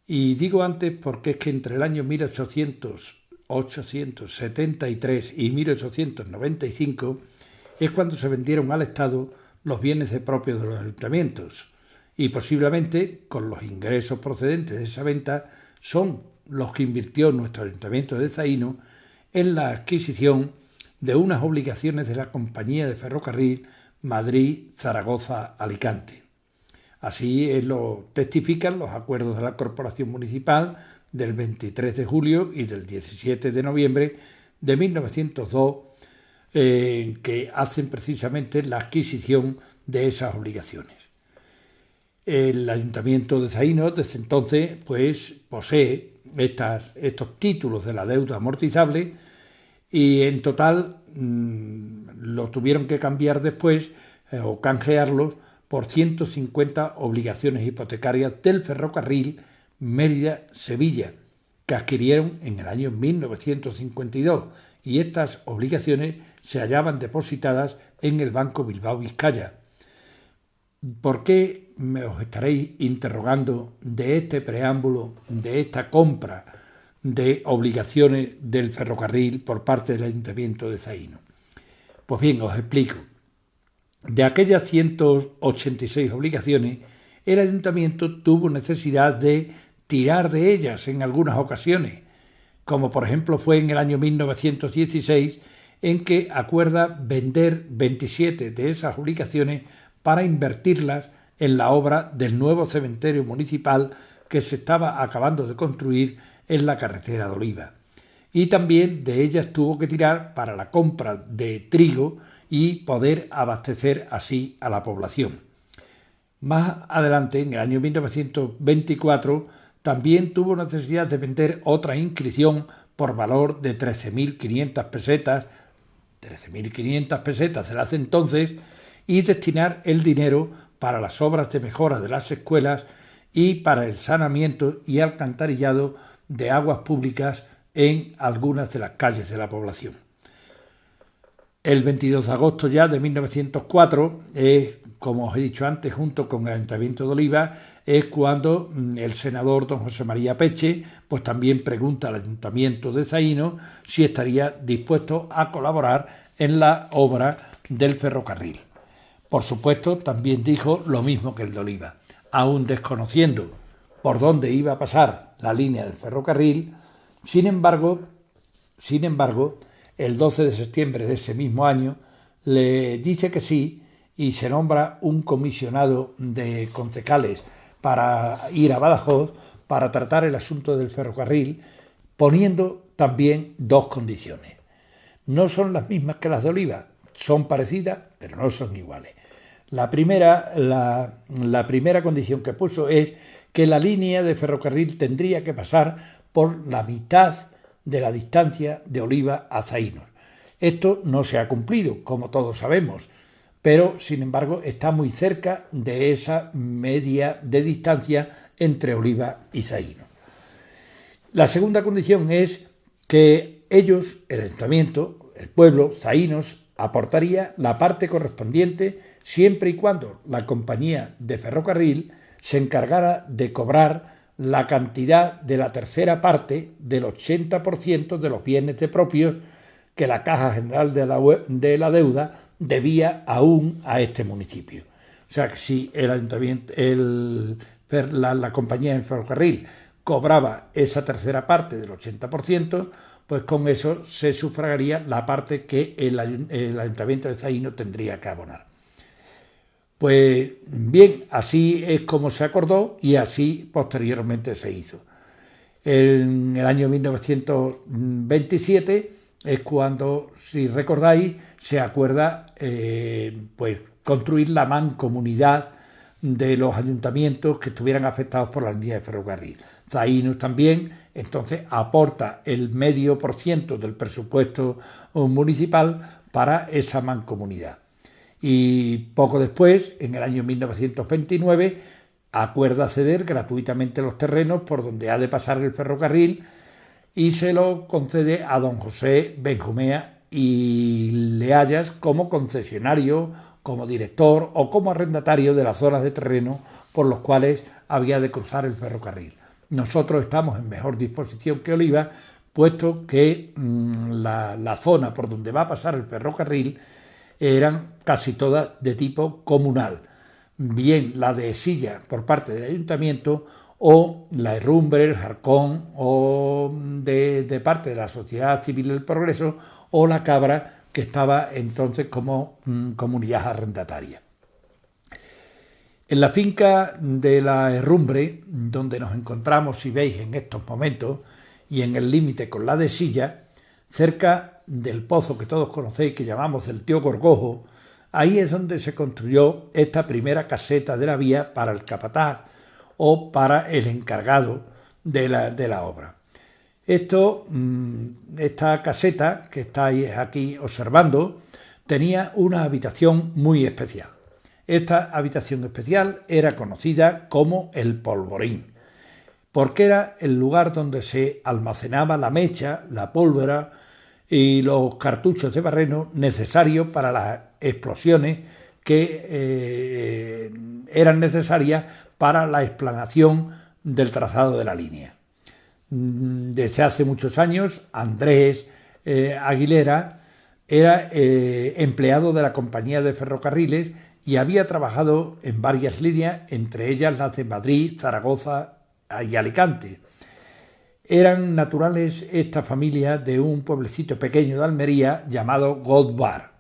Y digo antes porque es que entre el año 1873 y 1895 es cuando se vendieron al Estado los bienes propios de los ayuntamientos y posiblemente con los ingresos procedentes de esa venta son los que invirtió nuestro ayuntamiento de Zaíno en la adquisición de unas obligaciones de la Compañía de Ferrocarril Madrid-Zaragoza-Alicante. Así lo testifican los acuerdos de la Corporación Municipal del 23 de julio y del 17 de noviembre de 1902, que hacen precisamente la adquisición de esas obligaciones. El Ayuntamiento de Zaíno desde entonces pues, posee estos títulos de la deuda amortizable y en total lo tuvieron que cambiar después o canjearlos por 150 obligaciones hipotecarias del ferrocarril Mérida-Sevilla, que adquirieron en el año 1952, y estas obligaciones se hallaban depositadas en el Banco Bilbao Vizcaya. ¿Por qué me os estaréis interrogando de este preámbulo, de esta compra de obligaciones del ferrocarril por parte del Ayuntamiento de Zaíno? Pues bien, os explico. De aquellas 186 obligaciones, el Ayuntamiento tuvo necesidad de tirar de ellas en algunas ocasiones, como por ejemplo fue en el año 1916, en que acuerda vender 27 de esas obligaciones para invertirlas en la obra del nuevo cementerio municipal que se estaba acabando de construir en la carretera de Oliva. Y también de ellas tuvo que tirar para la compra de trigo y poder abastecer así a la población. Más adelante, en el año 1924, también tuvo necesidad de vender otra inscripción por valor de 13.500 pesetas, 13.500 pesetas del hace entonces, y destinar el dinero para las obras de mejora de las escuelas y para el saneamiento y alcantarillado de aguas públicas en algunas de las calles de la población. El 22 de agosto ya de 1904, como os he dicho antes, junto con el Ayuntamiento de Oliva, es cuando el senador don José María Peche pues también pregunta al Ayuntamiento de Zaíno si estaría dispuesto a colaborar en la obra del ferrocarril. Por supuesto, también dijo lo mismo que el de Oliva, aún desconociendo por dónde iba a pasar la línea del ferrocarril. Sin embargo, el 12 de septiembre de ese mismo año le dice que sí y se nombra un comisionado de concejales para ir a Badajoz para tratar el asunto del ferrocarril, poniendo también dos condiciones. No son las mismas que las de Oliva, son parecidas, pero no son iguales. La primera condición que puso es que la línea de ferrocarril tendría que pasar por la mitad de la distancia de Oliva a Zaínos. Esto no se ha cumplido, como todos sabemos, pero sin embargo está muy cerca de esa media de distancia entre Oliva y Zaínos. La segunda condición es que ellos, el ayuntamiento, el pueblo, Zaínos, aportaría la parte correspondiente siempre y cuando la compañía de ferrocarril se encargara de cobrar la cantidad de la tercera parte del 80% de los bienes de propios que la Caja General de la Deuda debía aún a este municipio. O sea que si el ayuntamiento, la compañía del ferrocarril cobraba esa tercera parte del 80%, pues con eso se sufragaría la parte que el Ayuntamiento de Zaíno tendría que abonar. Pues bien, así es como se acordó y así posteriormente se hizo. En el año 1927 es cuando, si recordáis, se acuerda pues construir la mancomunidad de los ayuntamientos que estuvieran afectados por la línea de ferrocarril. Zaínos también, entonces, aporta el 0,5% del presupuesto municipal para esa mancomunidad. Y poco después, en el año 1929, acuerda ceder gratuitamente los terrenos por donde ha de pasar el ferrocarril y se lo concede a don José Benjumea y Leallas como concesionario, como director o como arrendatario de las zonas de terreno por los cuales había de cruzar el ferrocarril. Nosotros estamos en mejor disposición que Oliva, puesto que la zona por donde va a pasar el ferrocarril eran casi todas de tipo comunal, bien la de Silla por parte del ayuntamiento o la Herrumbre, el Jarcón o de parte de la Sociedad Civil del Progreso o la Cabra, que estaba entonces como comunidad arrendataria. En la finca de la Herrumbre, donde nos encontramos, si veis en estos momentos, y en el límite con la de Silla, cerca del pozo que todos conocéis, que llamamos del Tío Gorgojo, ahí es donde se construyó esta primera caseta de la vía para el capataz o para el encargado de la obra. Esta caseta que estáis aquí observando tenía una habitación muy especial. Esta habitación especial era conocida como el polvorín, porque era el lugar donde se almacenaba la mecha, la pólvora y los cartuchos de barreno necesarios para las explosiones que eran necesarias para la explanación del trazado de la línea. Desde hace muchos años, Andrés Aguilera era empleado de la compañía de ferrocarriles y había trabajado en varias líneas, entre ellas las de Madrid, Zaragoza y Alicante. Eran naturales esta familia de un pueblecito pequeño de Almería llamado Godbar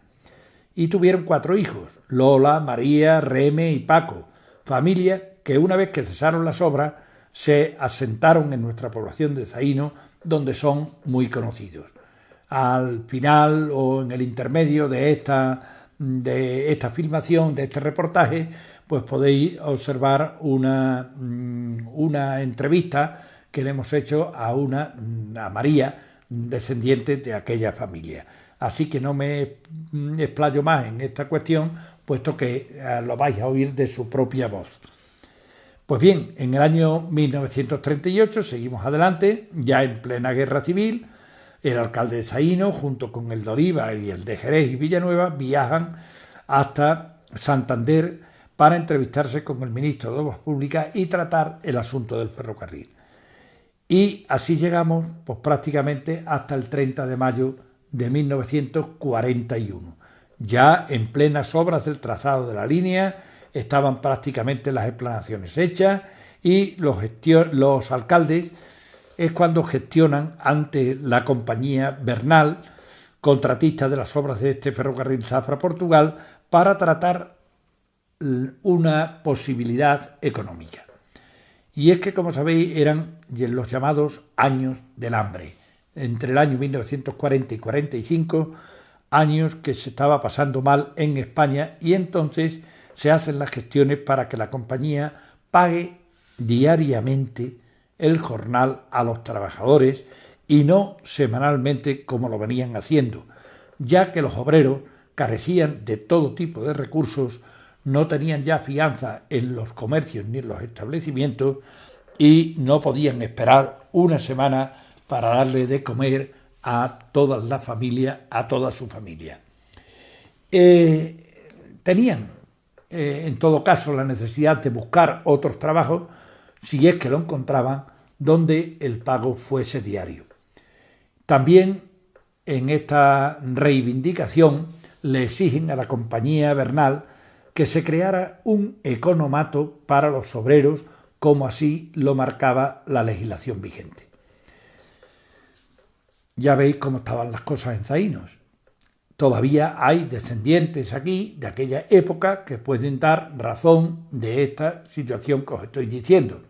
y tuvieron 4 hijos, Lola, María, Reme y Paco, familia que una vez que cesaron las obras se asentaron en nuestra población de Zaíno, donde son muy conocidos. Al final o en el intermedio de esta filmación, de este reportaje, pues podéis observar una entrevista que le hemos hecho a María, descendiente de aquella familia. Así que no me explayo más en esta cuestión, puesto que lo vais a oír de su propia voz. Pues bien, en el año 1938, seguimos adelante, ya en plena guerra civil, el alcalde de Zaíno, junto con el de Oliva y el de Jerez y Villanueva, viajan hasta Santander para entrevistarse con el ministro de Obras Públicas y tratar el asunto del ferrocarril. Y así llegamos pues, prácticamente hasta el 30 de mayo de 1941. Ya en plenas obras del trazado de la línea, estaban prácticamente las explanaciones hechas y los alcaldes es cuando gestionan ante la compañía Bernal, contratista de las obras de este ferrocarril Zafra-Portugal, para tratar una posibilidad económica. Y es que, como sabéis, eran los llamados años del hambre. Entre el año 1940 y 45, años que se estaba pasando mal en España, y entonces se hacen las gestiones para que la compañía pague diariamente el jornal a los trabajadores y no semanalmente como lo venían haciendo, ya que los obreros carecían de todo tipo de recursos, no tenían ya fianza en los comercios ni en los establecimientos y no podían esperar una semana para darle de comer a toda la familia, a toda su familia. Tenían en todo caso la necesidad de buscar otros trabajos, si es que lo encontraban, donde el pago fuese diario. También en esta reivindicación le exigen a la compañía Bernal que se creara un economato para los obreros, como así lo marcaba la legislación vigente. Ya veis cómo estaban las cosas en Zaínos. Todavía hay descendientes aquí de aquella época que pueden dar razón de esta situación que os estoy diciendo.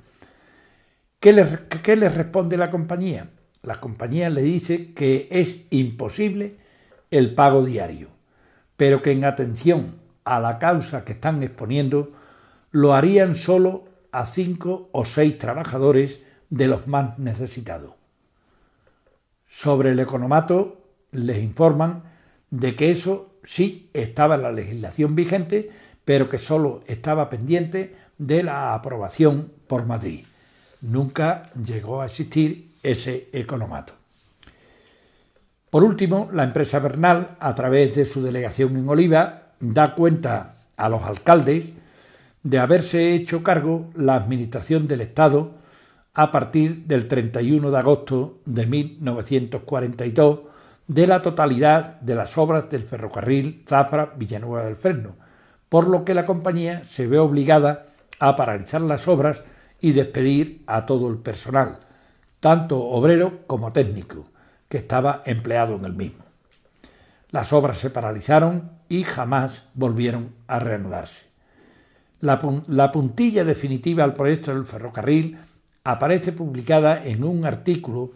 ¿Qué les responde la compañía? la compañía le dice que es imposible el pago diario, pero que en atención a la causa que están exponiendo, lo harían solo a 5 o 6 trabajadores de los más necesitados. Sobre el economato les informan de que eso sí estaba en la legislación vigente, pero que solo estaba pendiente de la aprobación por Madrid. Nunca llegó a existir ese economato. Por último, la empresa Bernal, a través de su delegación en Oliva, da cuenta a los alcaldes de haberse hecho cargo la administración del Estado a partir del 31 de agosto de 1942 de la totalidad de las obras del ferrocarril Zafra-Villanueva del Fresno, por lo que la compañía se ve obligada a paralizar las obras y despedir a todo el personal, tanto obrero como técnico, que estaba empleado en el mismo. Las obras se paralizaron y jamás volvieron a reanudarse. La puntilla definitiva al proyecto del ferrocarril aparece publicada en un artículo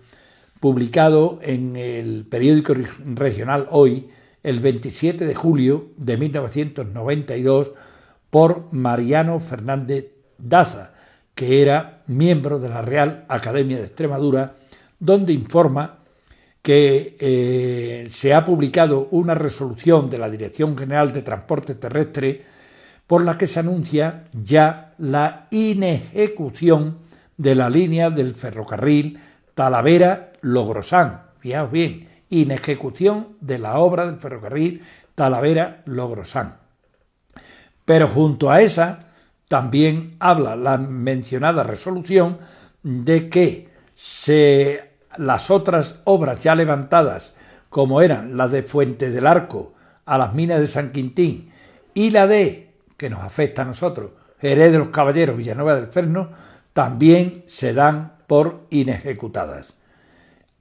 publicado en el periódico regional Hoy, el 27 de julio de 1992, por Mariano Fernández Daza, que era miembro de la Real Academia de Extremadura, donde informa que se ha publicado una resolución de la Dirección General de Transporte Terrestre por la que se anuncia ya la inejecución de la línea del ferrocarril Talavera-Logrosán. Fijaos bien, inejecución de la obra del ferrocarril Talavera-Logrosán. Pero junto a esa también habla la mencionada resolución de que las otras obras ya levantadas, como eran la de Fuente del Arco a las minas de San Quintín y la que nos afecta a nosotros, Jerez de los Caballeros, Villanueva del Fresno, también se dan por inejecutadas.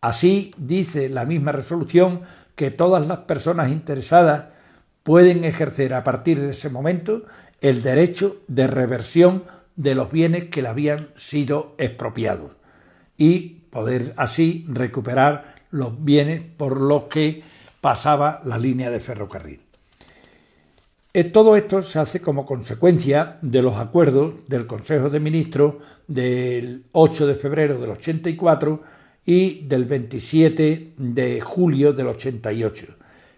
Así dice la misma resolución que todas las personas interesadas pueden ejercer a partir de ese momento el derecho de reversión de los bienes que le habían sido expropiados y poder así recuperar los bienes por los que pasaba la línea de ferrocarril. Todo esto se hace como consecuencia de los acuerdos del Consejo de Ministros del 8 de febrero del 84 y del 27 de julio del 88,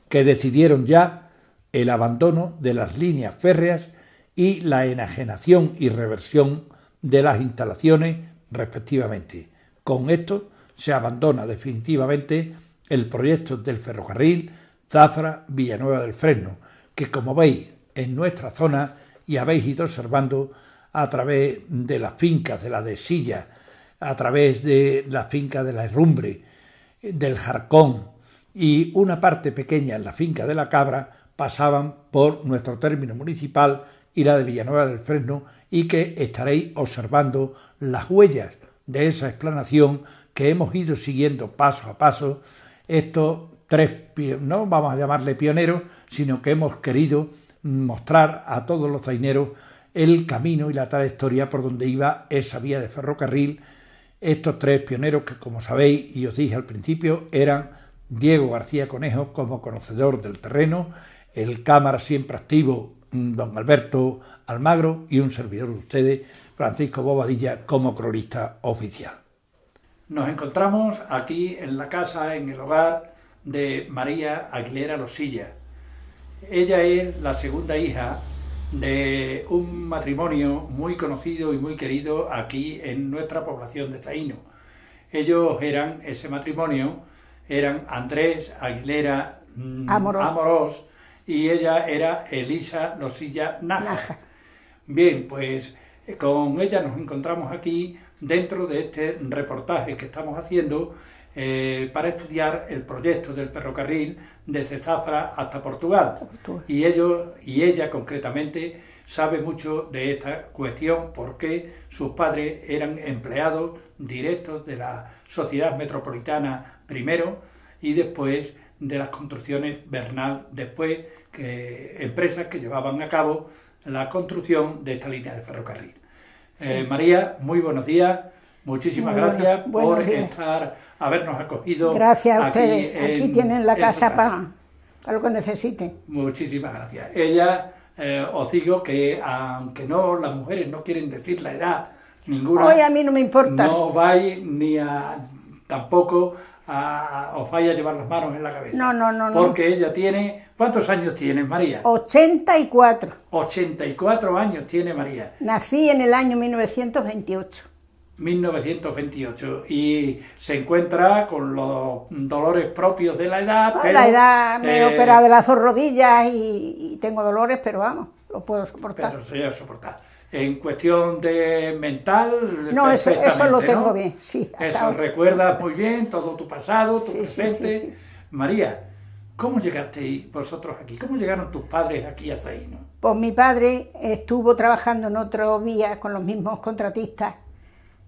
que decidieron ya el abandono de las líneas férreas y la enajenación y reversión de las instalaciones respectivamente. Con esto se abandona definitivamente el proyecto del ferrocarril Zafra-Villanueva del Fresno, que como veis en nuestra zona y habéis ido observando a través de las fincas de la de Silla, a través de las fincas de la Herrumbre, del Jarcón y una parte pequeña en la finca de la Cabra, pasaban por nuestro término municipal y la de Villanueva del Fresno, y que estaréis observando las huellas de esa explanación que hemos ido siguiendo paso a paso estos tres, no vamos a llamarle pioneros, sino que hemos querido mostrar a todos los zaineros el camino y la trayectoria por donde iba esa vía de ferrocarril. Estos tres pioneros que, como sabéis y os dije al principio, eran Diego García Conejo como conocedor del terreno, el cámara siempre activo don Alberto Almagro y un servidor de ustedes, Francisco Bobadilla, como cronista oficial. Nos encontramos aquí en la casa, en el hogar de María Aguilera Losilla. Ella es la segunda hija de un matrimonio muy conocido y muy querido aquí en nuestra población de Zaino. Ese matrimonio eran Andrés Aguilera Amorós y ella era Elisa Losilla Nájar. Bien, pues con ella nos encontramos aquí dentro de este reportaje que estamos haciendo para estudiar el proyecto del ferrocarril desde Zafra hasta Portugal. Y ella concretamente sabe mucho de esta cuestión porque sus padres eran empleados directos de la Sociedad Metropolitana primero y después de las construcciones Bernal, después empresas que llevaban a cabo la construcción de esta línea de ferrocarril. María, muy buenos días. Muchísimas Muy gracias por buenos días. habernos acogido. Gracias a ustedes. Aquí tienen la en su casa para lo que necesiten. Muchísimas gracias. Ella, os digo que aunque no, las mujeres no quieren decir la edad ninguna. Hoy a mí no me importa. No vais ni tampoco os vais a llevar las manos en la cabeza. No. Porque ella tiene, ¿cuántos años tienes, María? 84. 84 años tiene María. Nací en el año 1928. 1928 y se encuentra con los dolores propios de la edad. Pero, la edad, me he operado de las dos rodillas y tengo dolores, pero vamos, lo puedo soportar. Pero se debe soportar. En cuestión de mental, No, eso lo tengo ¿no? bien, sí. Eso, recuerdas muy bien todo tu pasado, tu presente. Sí. María, ¿cómo llegasteis vosotros aquí? ¿Cómo llegaron tus padres aquí a Zaino? Pues mi padre estuvo trabajando en otro vía con los mismos contratistas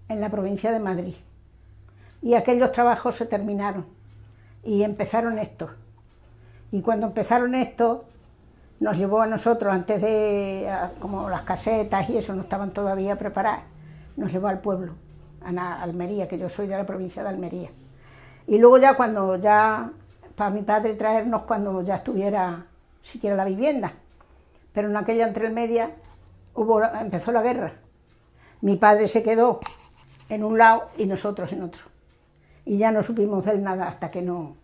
en la provincia de Madrid. Y aquellos trabajos se terminaron y empezaron estos. Y cuando empezaron estos, nos llevó a nosotros, antes de, como las casetas y eso no estaban todavía preparadas, nos llevó al pueblo, a Almería, que yo soy de la provincia de Almería. Y luego ya para mi padre traernos cuando ya estuviera siquiera la vivienda. Pero en aquella entremedia empezó la guerra. Mi padre se quedó en un lado y nosotros en otro. Y ya no supimos de él nada hasta que no...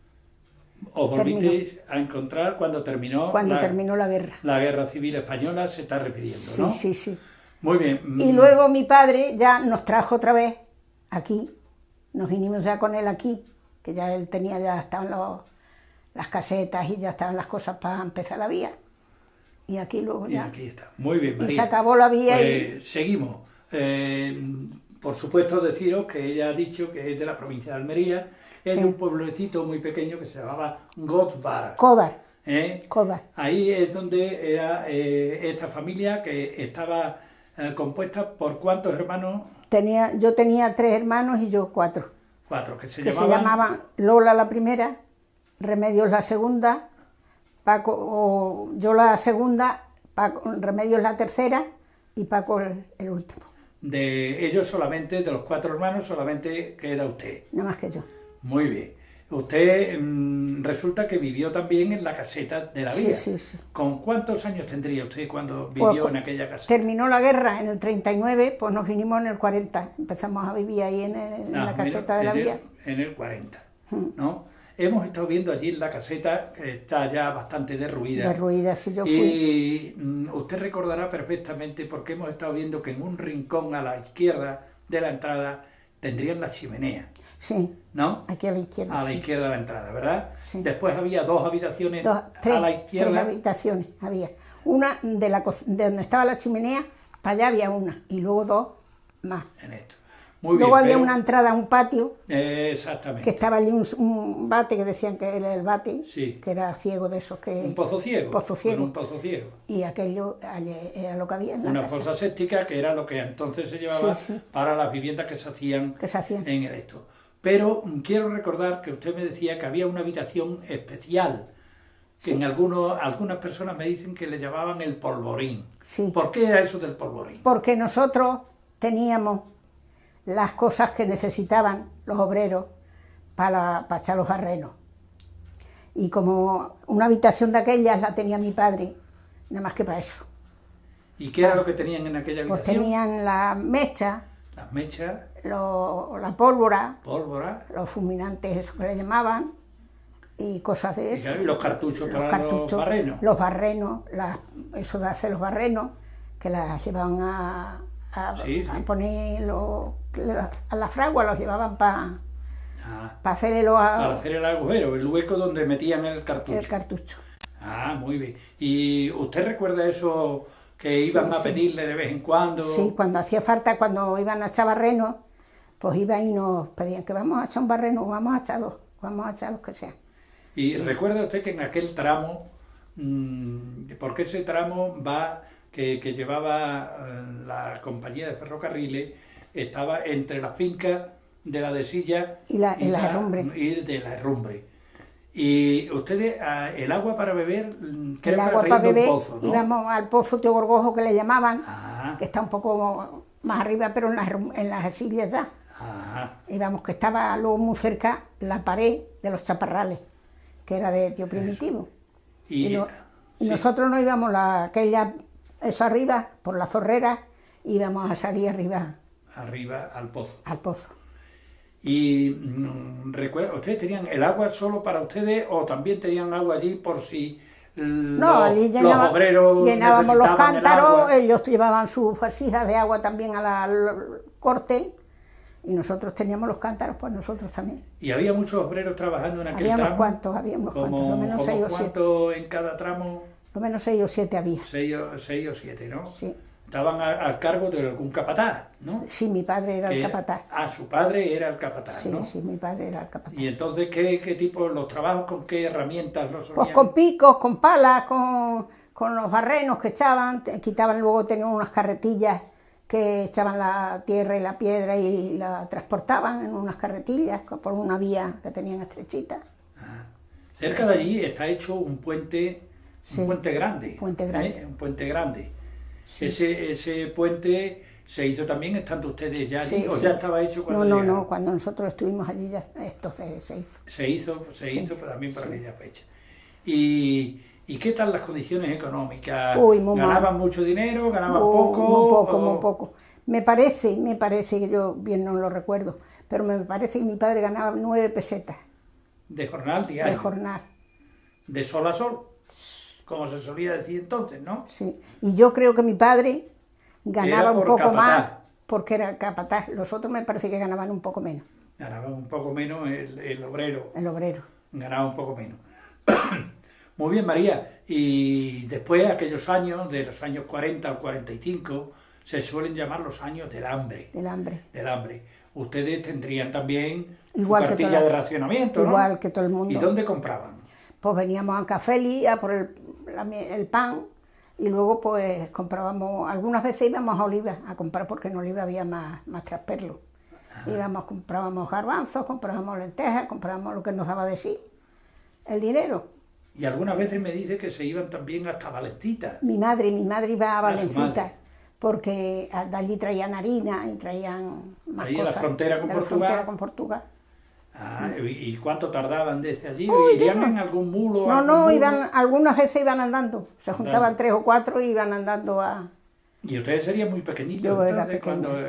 ¿Os volvisteis a encontrar cuando terminó terminó la guerra? La guerra civil española se está refiriendo, ¿no? Sí. Muy bien. Y luego mi padre ya nos trajo otra vez aquí, nos vinimos ya con él aquí, que ya él estaban las casetas y ya estaban las cosas para empezar la vía. Y aquí luego ya... Y aquí está. Muy bien, María. Y se acabó la vía pues, seguimos. Por supuesto deciros que ella ha dicho que es de la provincia de Almería, es de un pueblecito muy pequeño que se llamaba Gotbar. Códar. Ahí es donde era esta familia que estaba compuesta por ¿cuántos hermanos? Yo tenía 3 hermanos y yo 4. 4, que se llamaban Lola la primera, Remedios la segunda, yo la segunda, Remedios la tercera y Paco el último. De ellos solamente, de los 4 hermanos, solamente queda usted. No más que yo. Muy bien. Usted resulta que vivió también en la caseta de la vía. Sí. ¿Con cuántos años tendría usted cuando vivió en aquella caseta? Terminó la guerra en el 39, pues nos vinimos en el 40. Empezamos a vivir ahí en la caseta de la vía. En el 40, ¿no? Hemos estado viendo allí la caseta, que está ya bastante derruida. Derruida, sí, yo fui. Y usted recordará perfectamente porque hemos estado viendo que en un rincón a la izquierda de la entrada tendrían la chimenea. Sí, ¿no? Aquí a la izquierda. A la izquierda de la entrada, ¿verdad? Sí. Después había 2 habitaciones tres, a la izquierda. 3 habitaciones había. Una de donde estaba la chimenea, para allá había una, y luego 2 más. En esto. Muy luego bien, había una entrada a un patio. Exactamente. Que estaba allí un bate, que decían que era el bate, sí. Que era ciego de esos que... Un pozo ciego. Pozo ciego. Un pozo ciego. Y aquello era lo que había en la Una casa. fosa séptica, que era lo que entonces se llevaba para las viviendas que se hacían en el esto. Pero quiero recordar que usted me decía que había una habitación especial, que en algunas personas me dicen que le llamaban el polvorín. Sí. ¿Por qué era eso del polvorín? Porque nosotros teníamos las cosas que necesitaban los obreros para echar los barrenos. Y como una habitación de aquellas la tenía mi padre, nada más que para eso. ¿Y qué era lo que tenían en aquella habitación? Pues tenían las mechas, la pólvora, los fulminantes, eso que le llamaban, y cosas de eso. Y los cartuchos para los barrenos. Los barrenos, eso de hacer los barrenos, que las llevaban a poner a la fragua, los llevaban para hacer para hacer el agujero, el hueco donde metían el cartucho. El cartucho. Ah, muy bien. ¿Y usted recuerda eso que iban a pedirle de vez en cuando? Sí, cuando hacía falta, cuando iban a echar barrenos, pues iban y nos pedían que vamos a echar un barreno, vamos a echar los que sean. ¿Y recuerda usted que en aquel tramo, porque ese tramo que llevaba la compañía de ferrocarriles, estaba entre la finca de la Desilla y la Herrumbre. Y de la Herrumbre. Y ustedes, el agua para beber, creo el agua para beber, un pozo, ¿no? Íbamos al pozo de Gorgojo, que le llamaban, que está un poco más arriba, pero en las sillas ya. Ajá. Íbamos, que estaba luego muy cerca la pared de los Chaparrales, que era de Tío Primitivo. Y, Y nosotros no íbamos eso arriba, por la zorrera, íbamos a salir arriba arriba al pozo. al pozo. Y recuerda, ¿ustedes tenían el agua solo para ustedes o también tenían agua allí por si No, allí los obreros llenábamos los necesitaban el cántaros, agua? ellos llevaban sus vasijas de agua también al corte, y nosotros teníamos los cántaros, pues nosotros también. ¿Y había muchos obreros trabajando en aquel Había unos tramo? cuantos, lo menos 6 o 7. ¿Cuántos en cada tramo? Lo menos 6 o 7 había. 6 o 7, ¿no? Sí. Estaban al cargo de algún capataz, ¿no? Sí, mi padre era el capataz. Su padre era el capataz, Sí, ¿no? sí, mi padre era el capataz. Y entonces, ¿qué tipo, los trabajos, con qué herramientas los Pues solían? con picos, con palas, con los barrenos que echaban, quitaban, luego tenían unas carretillas que echaban la tierra y la piedra y la transportaban en unas carretillas por una vía que tenían estrechita. Cerca de allí está hecho un puente, Sí, un puente grande. puente grande. Un puente grande. Sí. Ese puente se hizo también estando ustedes ya allí, Sí, o sí. ya estaba hecho cuando No, llegaron? cuando nosotros estuvimos allí ya esto se hizo. Se hizo también para aquella fecha. ¿Y qué tal las condiciones económicas? Uy, muy mal. ¿Ganaban mucho dinero? ¿Ganaban Muy poco? poco, o- muy poco. Me parece que yo bien no lo recuerdo, pero me parece que mi padre ganaba 9 pesetas De jornal diario. de jornal. De sol a sol, como se solía decir entonces, ¿no? Sí. Y yo creo que mi padre ganaba Era un por poco capataz. más porque era capataz. Los otros me parece que ganaban un poco menos, Ganaba un poco menos el obrero, el obrero. ganaba un poco menos. Muy bien, María. Y después, aquellos años, de los años 40 o 45, se suelen llamar los años del hambre. Del hambre. Del hambre. Ustedes tendrían también Igual su que cartilla toda- de racionamiento, ¿no? Igual que todo el mundo. ¿Y dónde compraban? Pues veníamos a Cafeli a por el pan y luego pues comprábamos, algunas veces íbamos a Oliva a comprar porque en Oliva había más trasperlo. Comprábamos garbanzos, comprábamos lentejas, comprábamos lo que nos daba de sí, el dinero. Y algunas veces me dice que se iban también hasta Vallecita. Mi madre iba a Ah, su Valencita madre. porque de allí traían harina y traían más Ahí en la cosas. frontera con de la Portugal. frontera con Portugal. ¿Y cuánto tardaban desde allí? Uy, ¿Irían no. en algún mulo? No, algún burro? algunas veces iban andando, se juntaban 3 o 4 y iban andando a... Y ustedes serían muy pequeñitos Yo era entonces, pequeña. cuando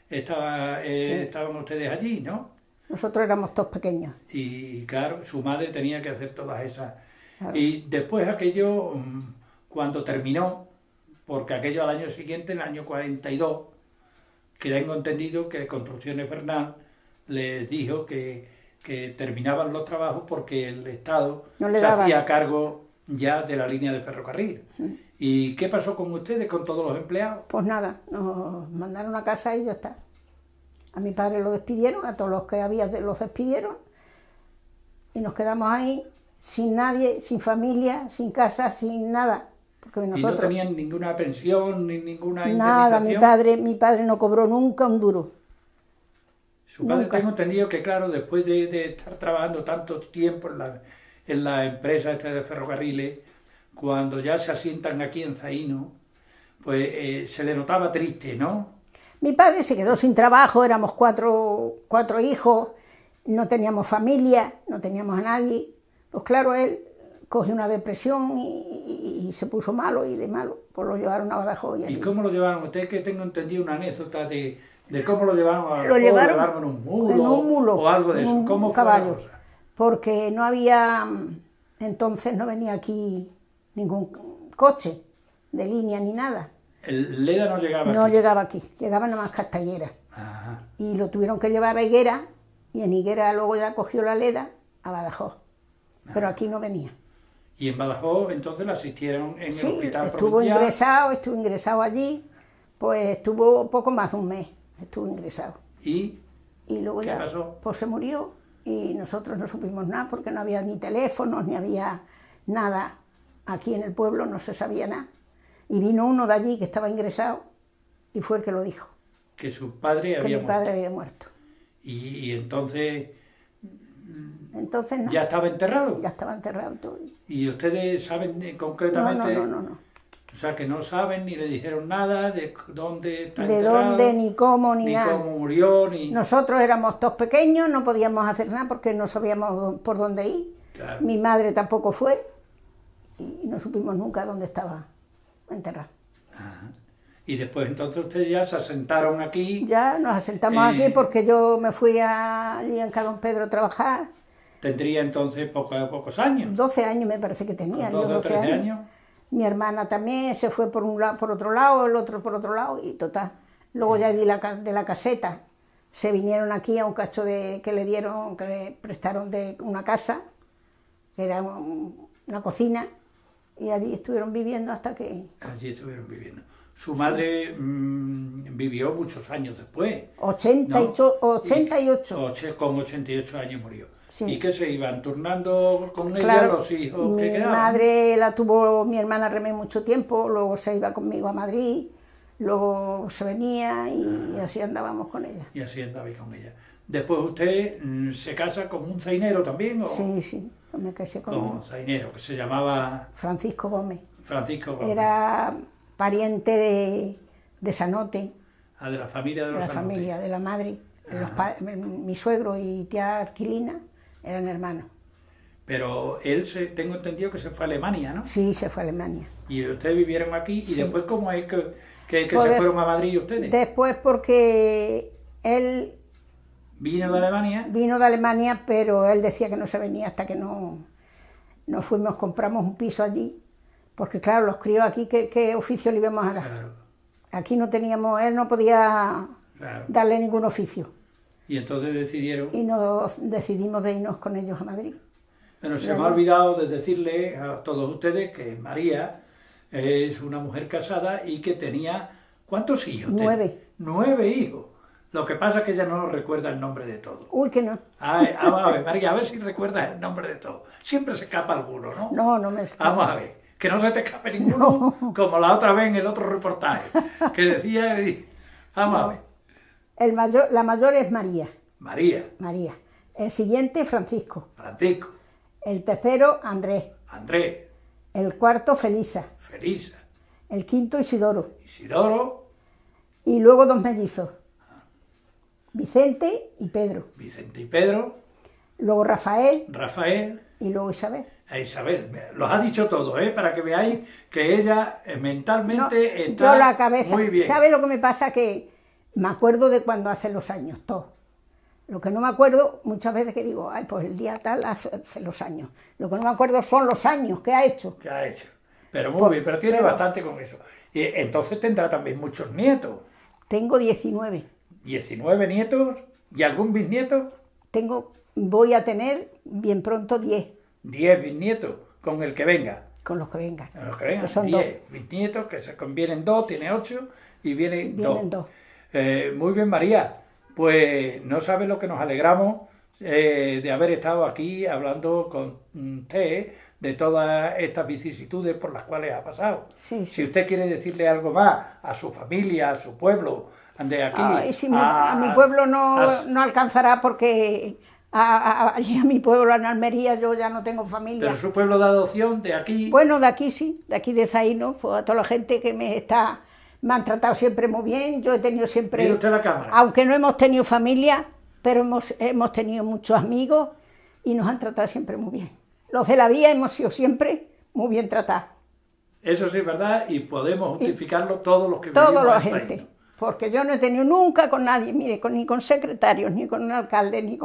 estaban ustedes allí, ¿no? Nosotros éramos todos pequeños. Y claro, su madre tenía que hacer todas esas. Claro. Y después aquello, cuando terminó, porque aquello al año siguiente, en el año 42, que tengo entendido que Construcciones Bernal les dijo que terminaban los trabajos porque el Estado No le se daba. hacía cargo ya de la línea de ferrocarril. ¿Y qué pasó con ustedes, con todos los empleados? Pues nada, nos mandaron a casa y ya está. A mi padre lo despidieron, a todos los que había los despidieron y nos quedamos ahí sin nadie, sin familia, sin casa, sin nada. Porque ¿Y no nosotros, tenían ninguna pensión ni ninguna nada, indemnización? mi padre no cobró nunca un duro. Su padre, Nunca. tengo entendido que, claro, después de estar trabajando tanto tiempo en la empresa esta de ferrocarriles, cuando ya se asientan aquí en Zaino, pues se le notaba triste, ¿no? Mi padre se quedó sin trabajo, éramos cuatro hijos, no teníamos familia, no teníamos a nadie. Pues claro, él cogió una depresión y se puso malo y de malo, pues lo llevaron a Badajoz. ¿Y allí. cómo lo llevaron? Usted, que tengo entendido una anécdota de cómo lo llevaron a Lo llevaron en un mulo o algo de en eso. un ¿Cómo fue la caballo, cosa? porque no había, entonces no venía aquí ningún coche de línea ni nada. El Leda no llegaba No aquí. llegaba aquí, llegaba nada más Castellera. Ajá. Y lo tuvieron que llevar a Higuera, y en Higuera luego ya cogió la Leda a Badajoz. Pero aquí no venía. Y en Badajoz entonces la asistieron en el Sí, hospital estuvo provincial. ingresado allí, pues estuvo poco más de un mes, estuvo ingresado. Y Y luego ¿Qué ya, pasó? pues se murió y nosotros no supimos nada porque no había ni teléfonos, ni había nada. Aquí en el pueblo no se sabía nada. Y vino uno de allí que estaba ingresado y fue el que lo dijo, que su padre que había mi muerto. padre había muerto. Y entonces Entonces ya estaba enterrado. ya estaba enterrado todo. ¿Y ustedes saben No, concretamente? no. O sea, que no saben ni le dijeron nada de dónde está De enterrado, dónde, ni cómo, ni nada. cómo murió, ni... Nosotros éramos todos pequeños, no podíamos hacer nada porque no sabíamos por dónde ir. Claro. Mi madre tampoco fue y no supimos nunca dónde estaba enterrado. Ajá. Y después entonces ustedes ya se asentaron aquí. Ya nos asentamos aquí porque yo me fui allí en Don Pedro a trabajar. Tendría entonces pocos años. 12 años me parece que tenía. Con 12 o 13 años. Mi hermana también se fue por un lado, por otro lado, el otro por otro lado y total. Luego ya de la caseta se vinieron aquí a un cacho que le prestaron de una casa, que era una cocina, y allí estuvieron viviendo hasta que... Allí estuvieron viviendo. Su madre vivió muchos años después. 88. Con 88 años murió. Sí. ¿Y que se iban turnando con ella Claro, los hijos que mi quedaban? madre la tuvo mi hermana Remé mucho tiempo, luego se iba conmigo a Madrid, luego se venía y así andábamos con ella. Y así andaba con ella. Después usted se casa con un zainero también, ¿o? Sí, me casé con Un zainero, que se llamaba Francisco Gómez. Francisco Gómez. Era pariente de Sanote, De la familia de de los la Sanote. familia, de la madre. Mi suegro y tía Arquilina eran hermanos. Pero él, tengo entendido que se fue a Alemania, ¿no? Sí, se fue a Alemania. Y ustedes vivieron aquí, y después, ¿cómo es que Pues se fueron a Madrid ustedes? Después porque él ¿Vino de Alemania? vino de Alemania, pero él decía que no se venía hasta que no fuimos, compramos un piso allí, porque claro, los críos aquí, ¿qué oficio le íbamos a dar? Claro, Aquí no teníamos, él no podía claro. darle ningún oficio, Y entonces decidieron... y nos decidimos de irnos con ellos a Madrid. Bueno, se me ha olvidado de decirle a todos ustedes que María es una mujer casada y que tenía... ¿Cuántos hijos? 9. 9 hijos. Lo que pasa es que ella no recuerda el nombre de todos. Uy, que no. Vamos a ver, María, a ver si recuerdas el nombre de todos. Siempre se escapa alguno, ¿no? No me Vamos a ver, que no se te escape ninguno, como la otra vez en el otro reportaje, que decía... Vamos a ver. La mayor es María. María, El siguiente, Francisco. Francisco, El tercero, Andrés. Andrés, El cuarto, Felisa. Felisa, El quinto, Isidoro. Isidoro, Y luego 2 mellizos. Vicente y Pedro. Vicente y Pedro, Luego Rafael Rafael y luego Isabel. e Isabel. Los ha dicho todos, para que veáis que ella mentalmente No, está yo la cabeza. muy bien. ¿Sabe lo que me pasa? Que me acuerdo de cuando hace los años, todo. Lo que no me acuerdo, muchas veces que digo, ay, pues el día tal hace los años. Lo que no me acuerdo son los años que ha hecho. Que ha hecho. Pero muy bien, pero tiene bastante con eso. Y entonces tendrá también muchos nietos. Tengo 19. 19 nietos y algún bisnieto. Voy a tener bien pronto 10, 10 bisnietos con el que venga. con los que vengan. Con los que vengan, Que son 10 bisnietos, que se convienen 2, tiene 8 y vienen Vienen 2. dos. Muy bien, María. Pues no sabes lo que nos alegramos de haber estado aquí hablando con usted de todas estas vicisitudes por las cuales ha pasado. Sí. Si usted quiere decirle algo más a su familia, a su pueblo, de aquí... Ay, sí, a mi pueblo no alcanzará porque allí a mi pueblo, en Almería, yo ya no tengo familia. Pero su pueblo de adopción, de aquí... Bueno, de aquí sí, de aquí de Zaino, pues a toda la gente que me han tratado siempre muy bien, yo he tenido siempre... Mire usted la cámara. Aunque no hemos tenido familia, pero hemos tenido muchos amigos y nos han tratado siempre muy bien. Los de la vía hemos sido siempre muy bien tratados. Eso sí es verdad y podemos justificarlo todos los que Toda vivimos la en gente. Zaino. Porque yo no he tenido nunca con nadie, mire, ni con secretarios, ni con un alcalde,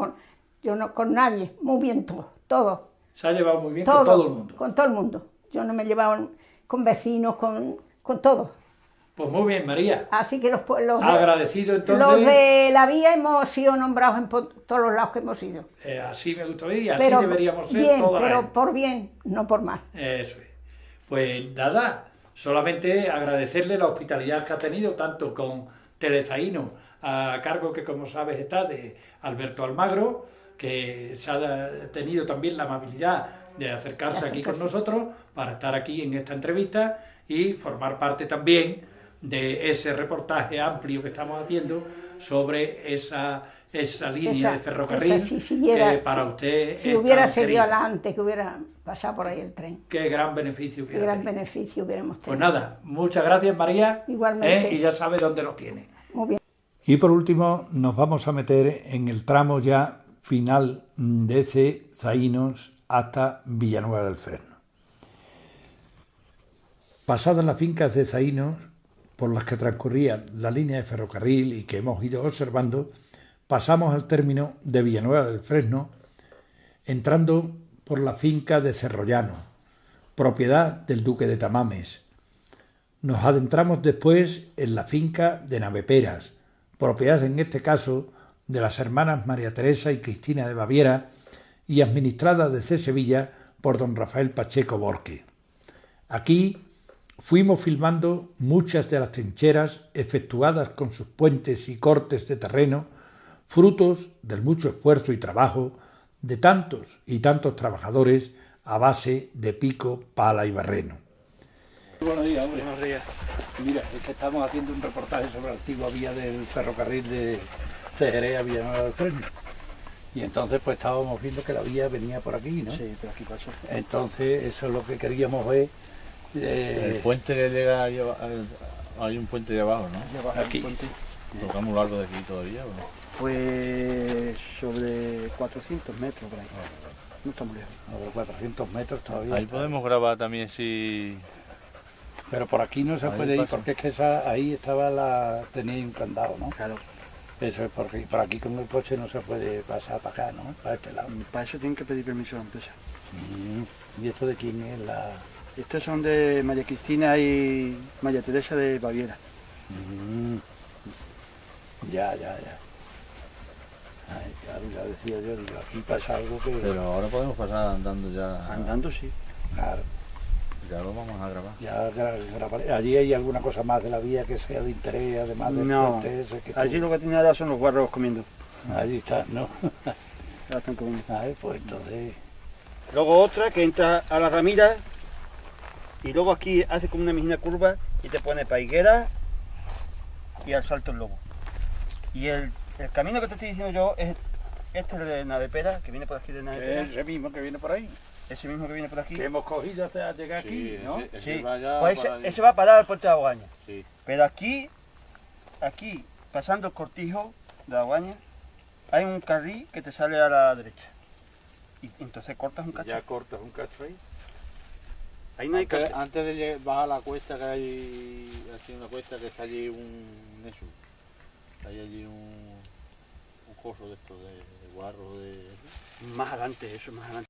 con nadie. Muy bien todo. Se ha llevado muy bien con todo el mundo. Con todo el mundo. Yo no me he llevado con vecinos, con todo. Pues muy bien, María. Así que Agradecido entonces. Los de la vía hemos sido nombrados en todos los lados que hemos ido. Así me gustaría y así Pero deberíamos ser bien, toda la pero gente. por bien, no por mal. Eso es. Pues nada, solamente agradecerle la hospitalidad que ha tenido tanto con Telezaino, a cargo que como sabes está de Alberto Almagro, que se ha tenido también la amabilidad de acercarse aquí con nosotros para estar aquí en esta entrevista y formar parte también de ese reportaje amplio que estamos haciendo sobre esa línea de ferrocarril esa, si hubiera, que para usted si es hubiera tan seguido querida. adelante, que hubiera pasado por ahí el tren. Qué gran beneficio Qué hubiera gran tenido. beneficio hubiéramos tenido. Pues nada, muchas gracias, María. Igualmente. Y ya sabe dónde los tiene. Muy bien. Y por último nos vamos a meter en el tramo ya final desde Zaínos hasta Villanueva del Fresno. Pasadas las fincas de Zaínos, por las que transcurría la línea de ferrocarril y que hemos ido observando, pasamos al término de Villanueva del Fresno, entrando por la finca de Cerrollano, propiedad del duque de Tamames. Nos adentramos después en la finca de Naveperas, propiedad en este caso de las hermanas María Teresa y Cristina de Baviera y administrada desde Sevilla por don Rafael Pacheco Borque. Aquí fuimos filmando muchas de las trincheras efectuadas con sus puentes y cortes de terreno, frutos del mucho esfuerzo y trabajo de tantos y tantos trabajadores a base de pico, pala y barreno. Buenos días, hombre. Buenos días. Mira, es que estamos haciendo un reportaje sobre la antigua vía del ferrocarril de Jerez a Villanueva del Fresno. Y entonces pues estábamos viendo que la vía venía por aquí, ¿no? Sí, por aquí pasó. Entonces eso es lo que queríamos ver. El puente que llega hay un puente de abajo, ¿no? Aquí. Está muy largo de aquí todavía, ¿o no? Pues sobre 400 metros por ahí. No está muy lejos. Sobre 400 metros todavía. Ahí podemos grabar también si... Pero por aquí no se Ahí puede ir pasa. porque es que ahí estaba tenía un candado, ¿no? Claro. Eso es porque por aquí con el coche no se puede pasar para acá, ¿no? Para este lado. Para eso tienen que pedir permiso a la empresa. ¿Y esto de quién es la...? Estos son de María Cristina y María Teresa de Baviera. Ya. Ay, claro, ya decía yo, digo, aquí pasa algo que... Pero ahora podemos pasar andando ya. Andando sí. Claro, Ya lo vamos a grabar. ya grabaré. ¿Allí hay alguna cosa más de la vía que sea de interés, además del No, puente ese que tú- allí lo que tiene ahora son los guarros comiendo. Allí está, ¿no? Ya están comiendo. Ay, pues entonces... Luego otra que entra a la Ramira y luego aquí hace como una misma curva y te pone para Higuera y al Salto el Lobo. Y el camino que te estoy diciendo yo es este de Navepera, que viene por aquí de Navepera. Ese mismo que viene por ahí. Ese mismo que viene por aquí. Que hemos cogido hasta llegar aquí, ¿no? Sí, va ya pues para allí. ese va a parar al puente de Aguaña. Sí. Pero aquí, pasando el cortijo de Aguaña, hay un carril que te sale a la derecha. Y entonces cortas un cacho. Ya cortas un cacho ahí. Ahí no hay Antes, cacho. antes de bajar la cuesta, que hay así una cuesta que está allí eso. Hay allí un coso de esto, de guarro, Más adelante, eso más adelante.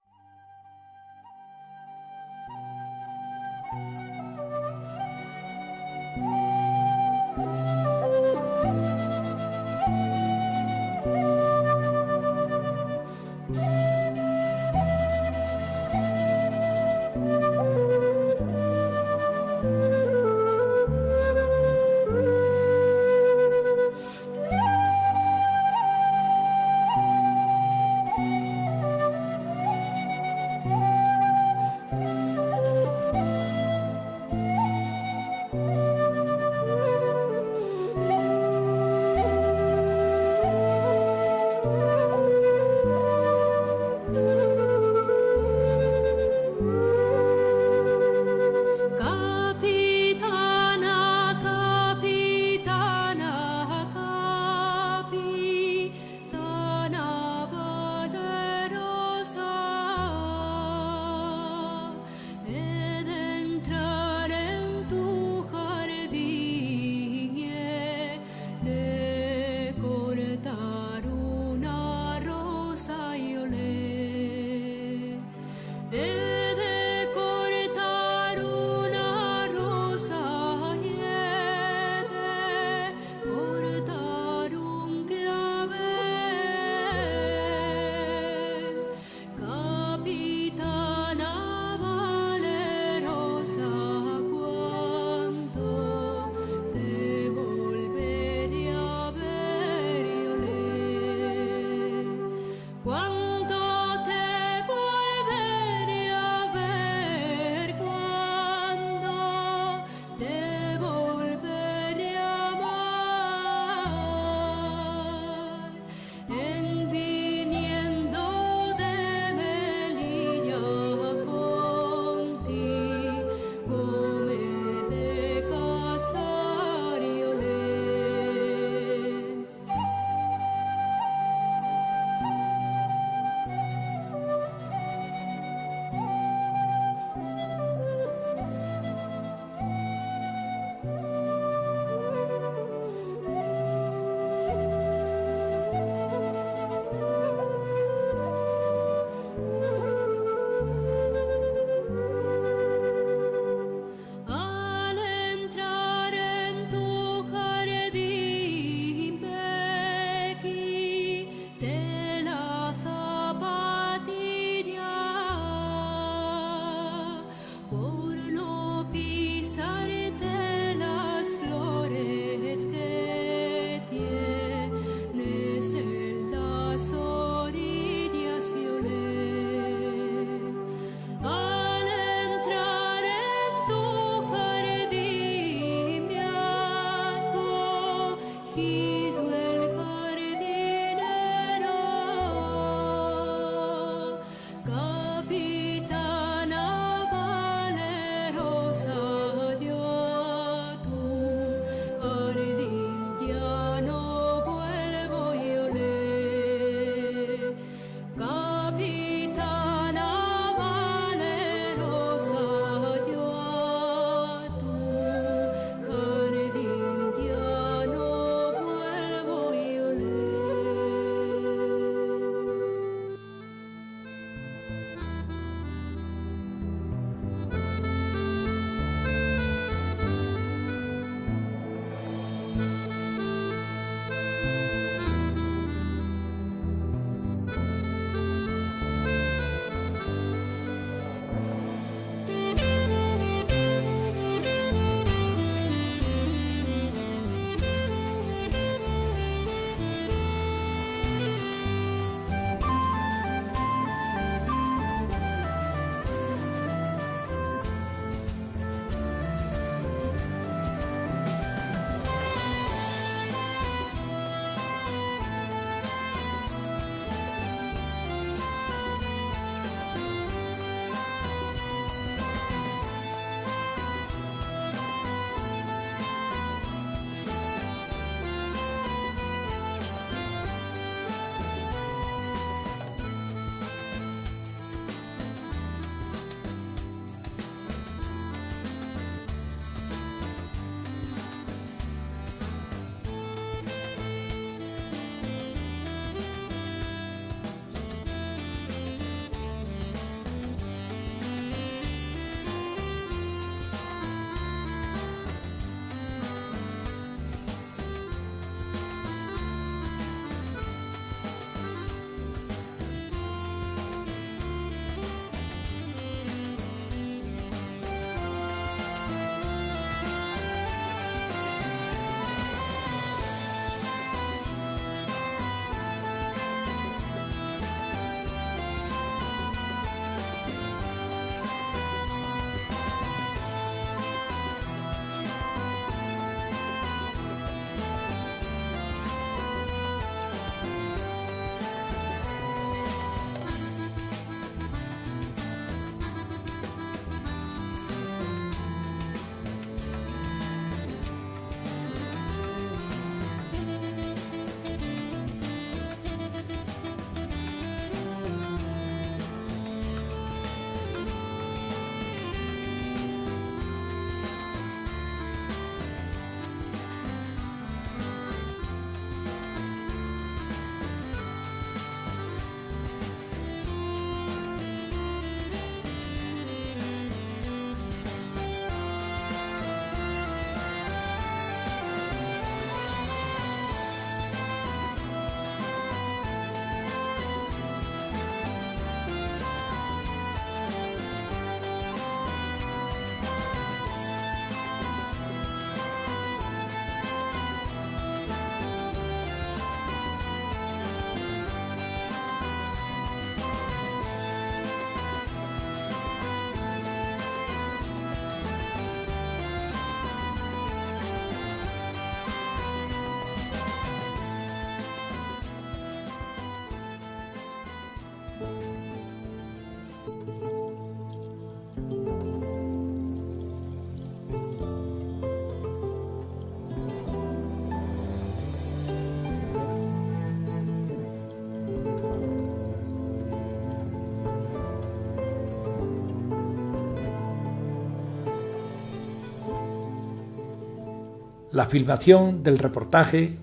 La filmación del reportaje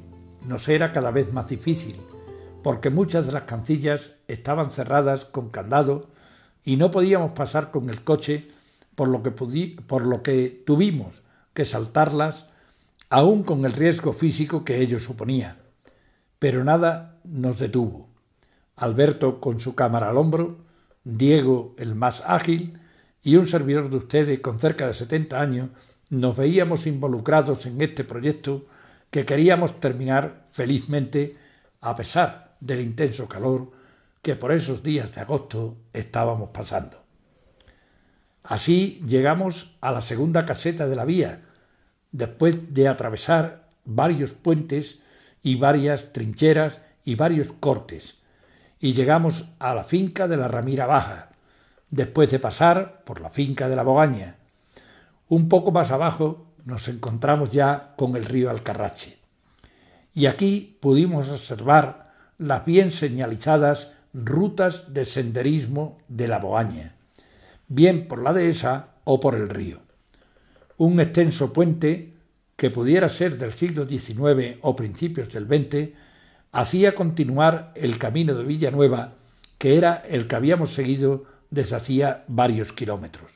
nos era cada vez más difícil, porque muchas de las cancillas estaban cerradas con candado y no podíamos pasar con el coche, por lo que tuvimos que saltarlas, aún con el riesgo físico que ello suponía. Pero nada nos detuvo. Alberto con su cámara al hombro, Diego el más ágil y un servidor de ustedes con cerca de 70 años nos veíamos involucrados en este proyecto que queríamos terminar felizmente a pesar del intenso calor que por esos días de agosto estábamos pasando. Así llegamos a la segunda caseta de la vía, después de atravesar varios puentes y varias trincheras y varios cortes, y llegamos a la finca de la Ramira Baja, después de pasar por la finca de la Bogaña. Un poco más abajo nos encontramos ya con el río Alcarrache, y aquí pudimos observar las bien señalizadas rutas de senderismo de la Bogaña, bien por la dehesa o por el río. Un extenso puente, que pudiera ser del siglo XIX o principios del XX, hacía continuar el camino de Villanueva, que era el que habíamos seguido desde hacía varios kilómetros.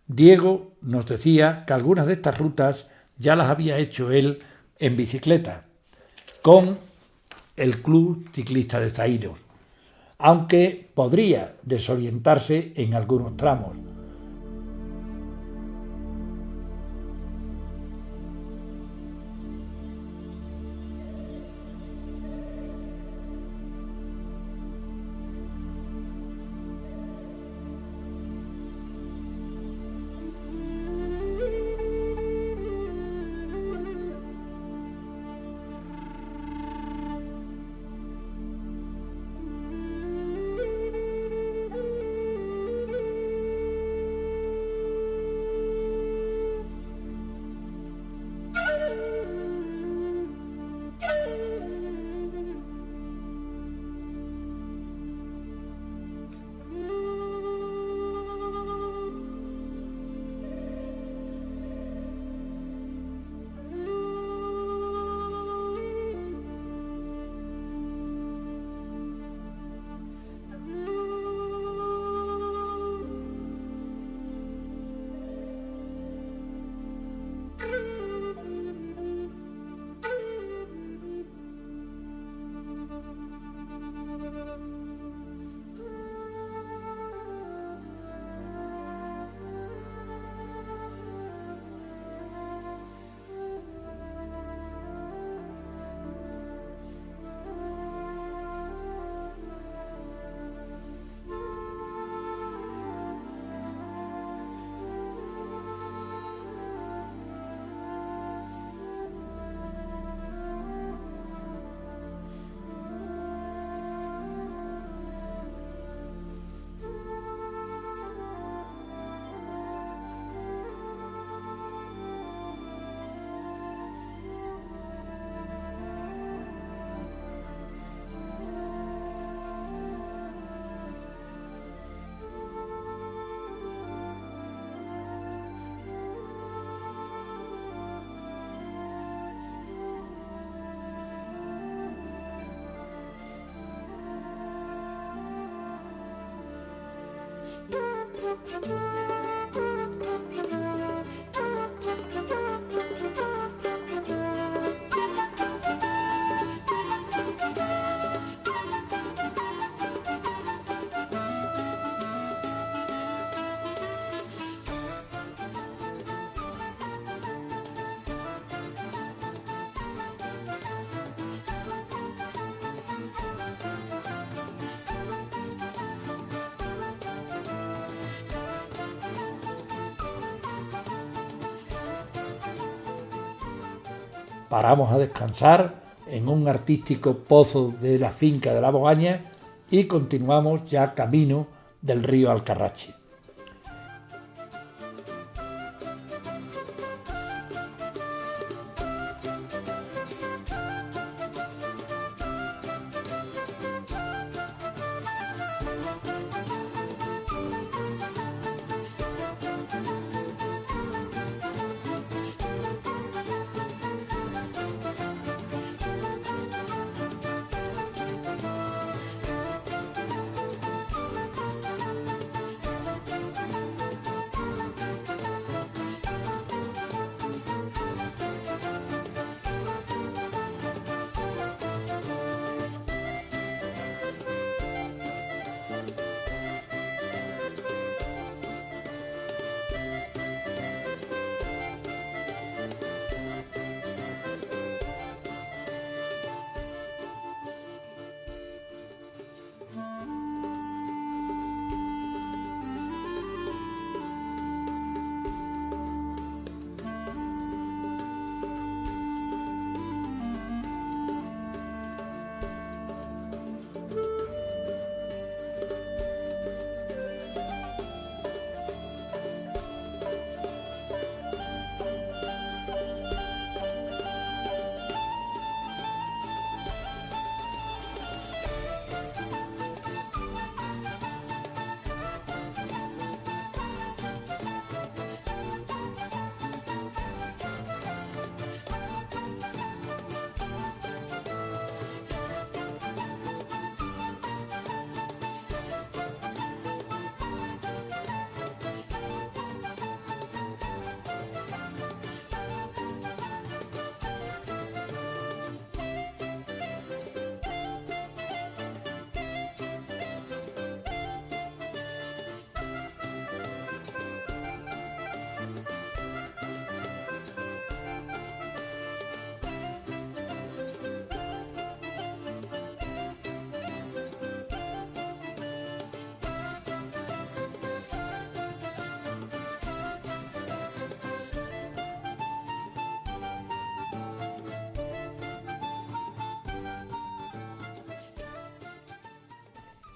Diego nos decía que algunas de estas rutas ya las había hecho él en bicicleta, con el Club Ciclista de Zaínos, aunque podría desorientarse en algunos tramos. Paramos a descansar en un artístico pozo de la finca de la Bogaña y continuamos ya camino del río Alcarrache.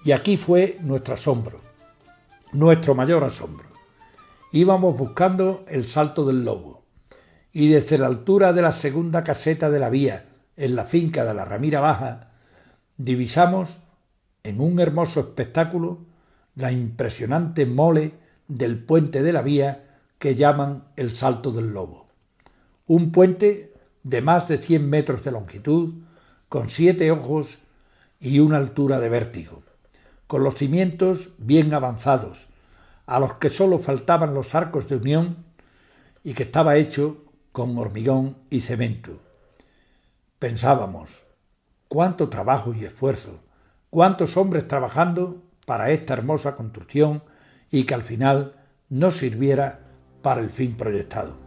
Y aquí fue nuestro asombro, nuestro mayor asombro. Íbamos buscando el Salto del Lobo y desde la altura de la segunda caseta de la vía, en la finca de la Ramira Baja, divisamos en un hermoso espectáculo la impresionante mole del puente de la vía que llaman el Salto del Lobo. Un puente de más de 100 metros de longitud, con 7 ojos y una altura de vértigo, con los cimientos bien avanzados, a los que sólo faltaban los arcos de unión y que estaba hecho con hormigón y cemento. Pensábamos, cuánto trabajo y esfuerzo, cuántos hombres trabajando para esta hermosa construcción y que al final no sirviera para el fin proyectado.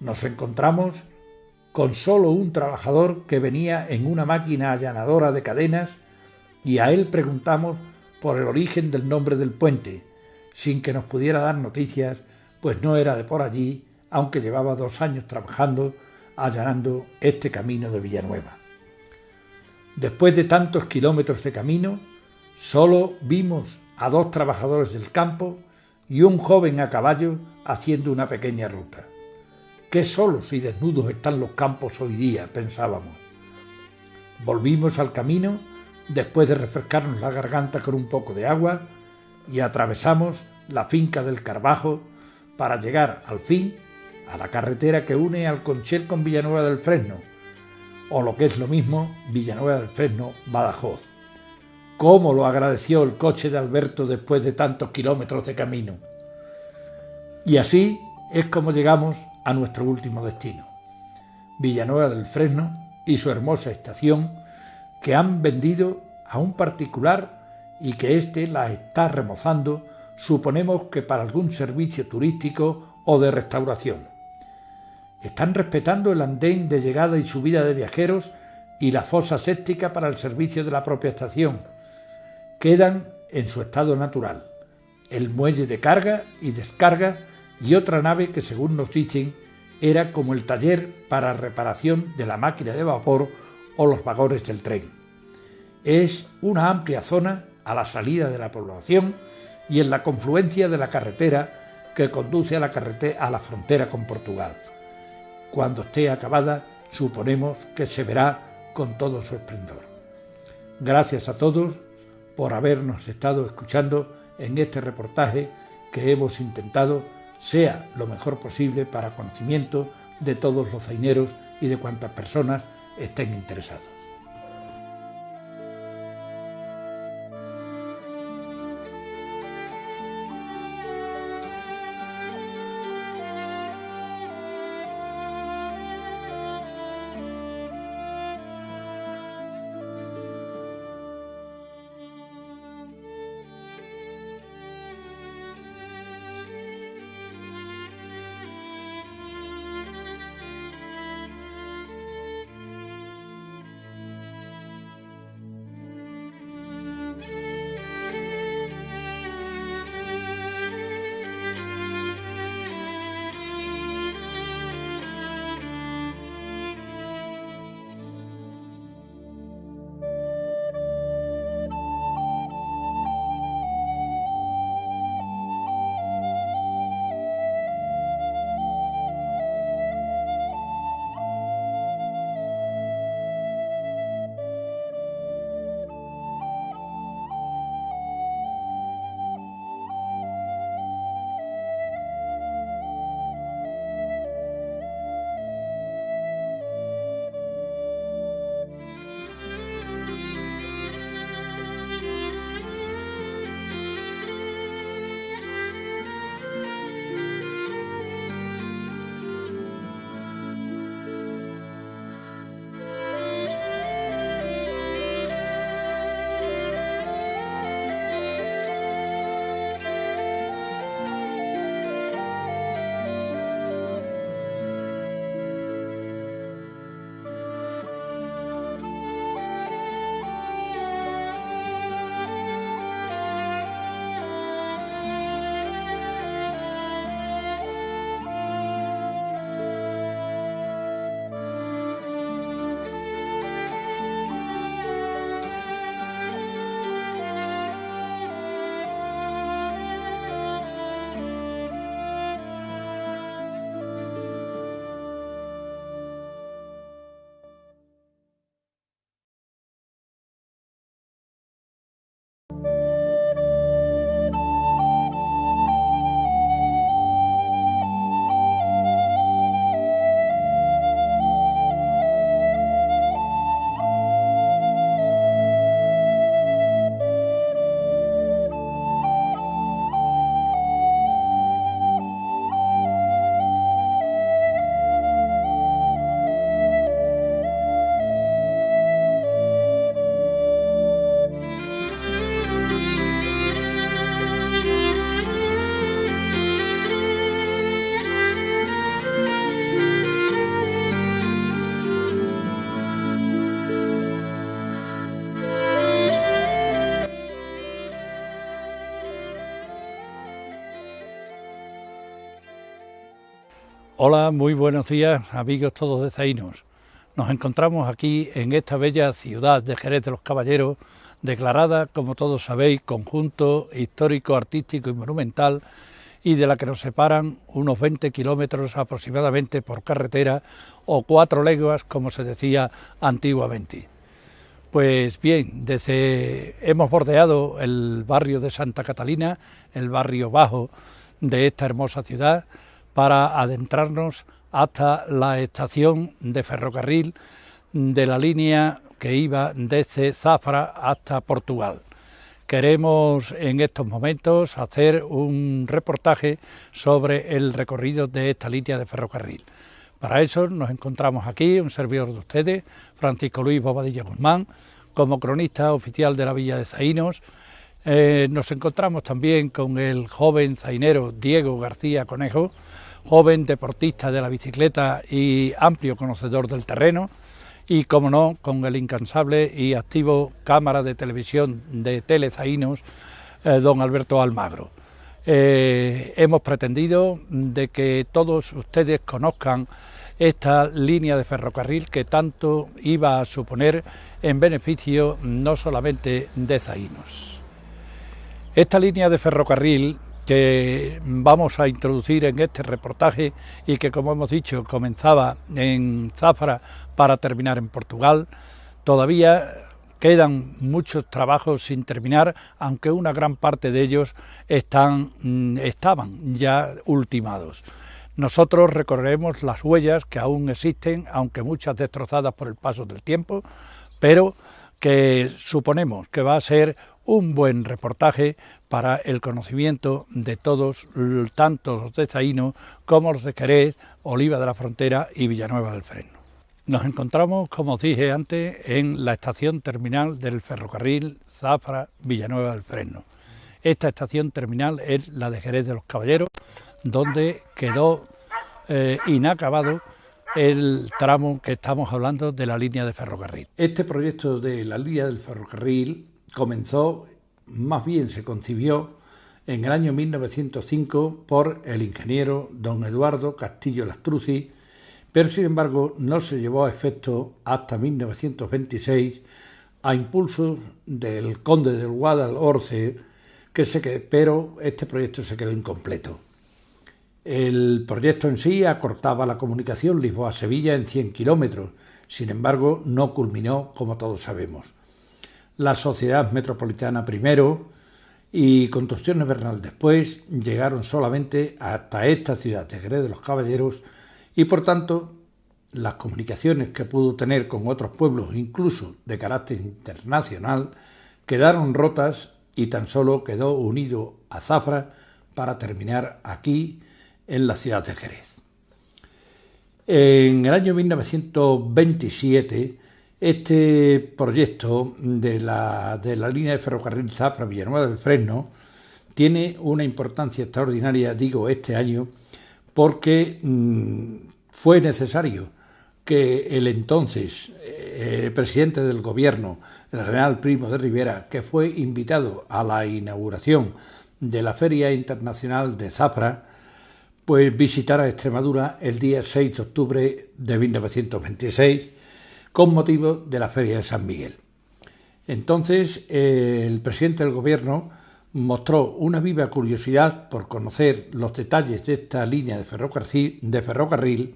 Nos encontramos con solo un trabajador que venía en una máquina allanadora de cadenas y a él preguntamos por el origen del nombre del puente, sin que nos pudiera dar noticias, pues no era de por allí, aunque llevaba 2 años trabajando, allanando este camino de Villanueva. Después de tantos kilómetros de camino, solo vimos a 2 trabajadores del campo y un joven a caballo haciendo una pequeña ruta. Qué solos y desnudos están los campos hoy día, pensábamos. Volvimos al camino después de refrescarnos la garganta con un poco de agua y atravesamos la finca del Carbajo para llegar al fin a la carretera que une Alconchel con Villanueva del Fresno, o lo que es lo mismo, Villanueva del Fresno-Badajoz. ¿Cómo lo agradeció el coche de Alberto después de tantos kilómetros de camino? Y así es como llegamos a nuestro último destino, Villanueva del Fresno y su hermosa estación, que han vendido a un particular y que éste la está remozando, suponemos que para algún servicio turístico o de restauración. Están respetando el andén de llegada y subida de viajeros y la fosa séptica para el servicio de la propia estación. Quedan en su estado natural el muelle de carga y descarga y otra nave que, según nos dicen, era como el taller para reparación de la máquina de vapor o los vagones del tren. Es una amplia zona a la salida de la población y en la confluencia de la carretera que conduce a la frontera con Portugal. Cuando esté acabada, suponemos que se verá con todo su esplendor. Gracias a todos por habernos estado escuchando en este reportaje que hemos intentado sea lo mejor posible para conocimiento de todos los zaineros y de cuantas personas estén interesados. Hola, muy buenos días, amigos todos de Zainos. Nos encontramos aquí en esta bella ciudad de Jerez de los Caballeros, declarada, como todos sabéis, conjunto histórico, artístico y monumental, y de la que nos separan unos 20 kilómetros aproximadamente por carretera, o 4 leguas, como se decía antiguamente. Pues bien, hemos bordeado el barrio de Santa Catalina, el barrio bajo de esta hermosa ciudad, para adentrarnos hasta la estación de ferrocarril de la línea que iba desde Zafra hasta Portugal. Queremos en estos momentos hacer un reportaje sobre el recorrido de esta línea de ferrocarril. Para eso nos encontramos aquí, un servidor de ustedes, Francisco Luis Bobadilla Guzmán, como cronista oficial de la Villa de Zainos. Nos encontramos también con el joven zainero Diego García Conejo, joven deportista de la bicicleta y amplio conocedor del terreno, y como no, con el incansable y activo cámara de televisión de Telezainos, don Alberto Almagro. Hemos pretendido de que todos ustedes conozcan esta línea de ferrocarril que tanto iba a suponer en beneficio no solamente de Zainos. Esta línea de ferrocarril que vamos a introducir en este reportaje y que, como hemos dicho, comenzaba en Zafra para terminar en Portugal, todavía quedan muchos trabajos sin terminar, aunque una gran parte de ellos estaban ya ultimados. Nosotros recorreremos las huellas que aún existen, aunque muchas destrozadas por el paso del tiempo, pero que suponemos que va a ser un buen reportaje para el conocimiento de todos, tanto los de Zaino como los de Jerez, Oliva de la Frontera y Villanueva del Fresno. Nos encontramos, como os dije antes, en la estación terminal del ferrocarril Zafra-Villanueva del Fresno. Esta estación terminal es la de Jerez de los Caballeros, donde quedó inacabado el tramo que estamos hablando de la línea de ferrocarril. Este proyecto de la línea del ferrocarril comenzó, más bien se concibió en el año 1905 por el ingeniero don Eduardo Castillo Lastruzzi, pero sin embargo no se llevó a efecto hasta 1926 a impulsos del conde del Guadalhorce, pero este proyecto se quedó incompleto. El proyecto en sí acortaba la comunicación Lisboa-Sevilla en 100 kilómetros, sin embargo no culminó, como todos sabemos. La Sociedad Metropolitana primero y Construcciones Bernal después llegaron solamente hasta esta ciudad de Jerez de los Caballeros y por tanto las comunicaciones que pudo tener con otros pueblos, incluso de carácter internacional, quedaron rotas y tan solo quedó unido a Zafra para terminar aquí en la ciudad de Jerez. En el año 1927 este proyecto de la línea de ferrocarril Zafra-Villanueva del Fresno tiene una importancia extraordinaria, digo este año, porque fue necesario que el entonces presidente del gobierno, el general Primo de Rivera, que fue invitado a la inauguración de la Feria Internacional de Zafra, pues visitara Extremadura el día 6 de octubre de 1926 con motivo de la Feria de San Miguel. Entonces el presidente del gobierno mostró una viva curiosidad por conocer los detalles de esta línea de ferrocarril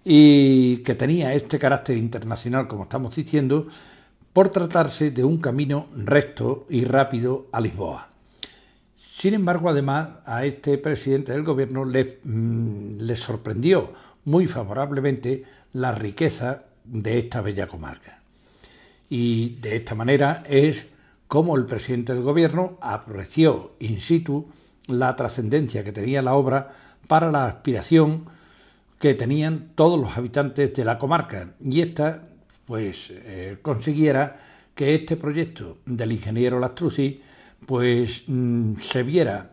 y que tenía este carácter internacional, como estamos diciendo, por tratarse de un camino recto y rápido a Lisboa. Sin embargo, además, a este presidente del gobierno le sorprendió muy favorablemente la riqueza de esta bella comarca. Y de esta manera es como el presidente del gobierno apreció in situ la trascendencia que tenía la obra para la aspiración que tenían todos los habitantes de la comarca, y esta consiguiera que este proyecto del ingeniero Lastruzzi se viera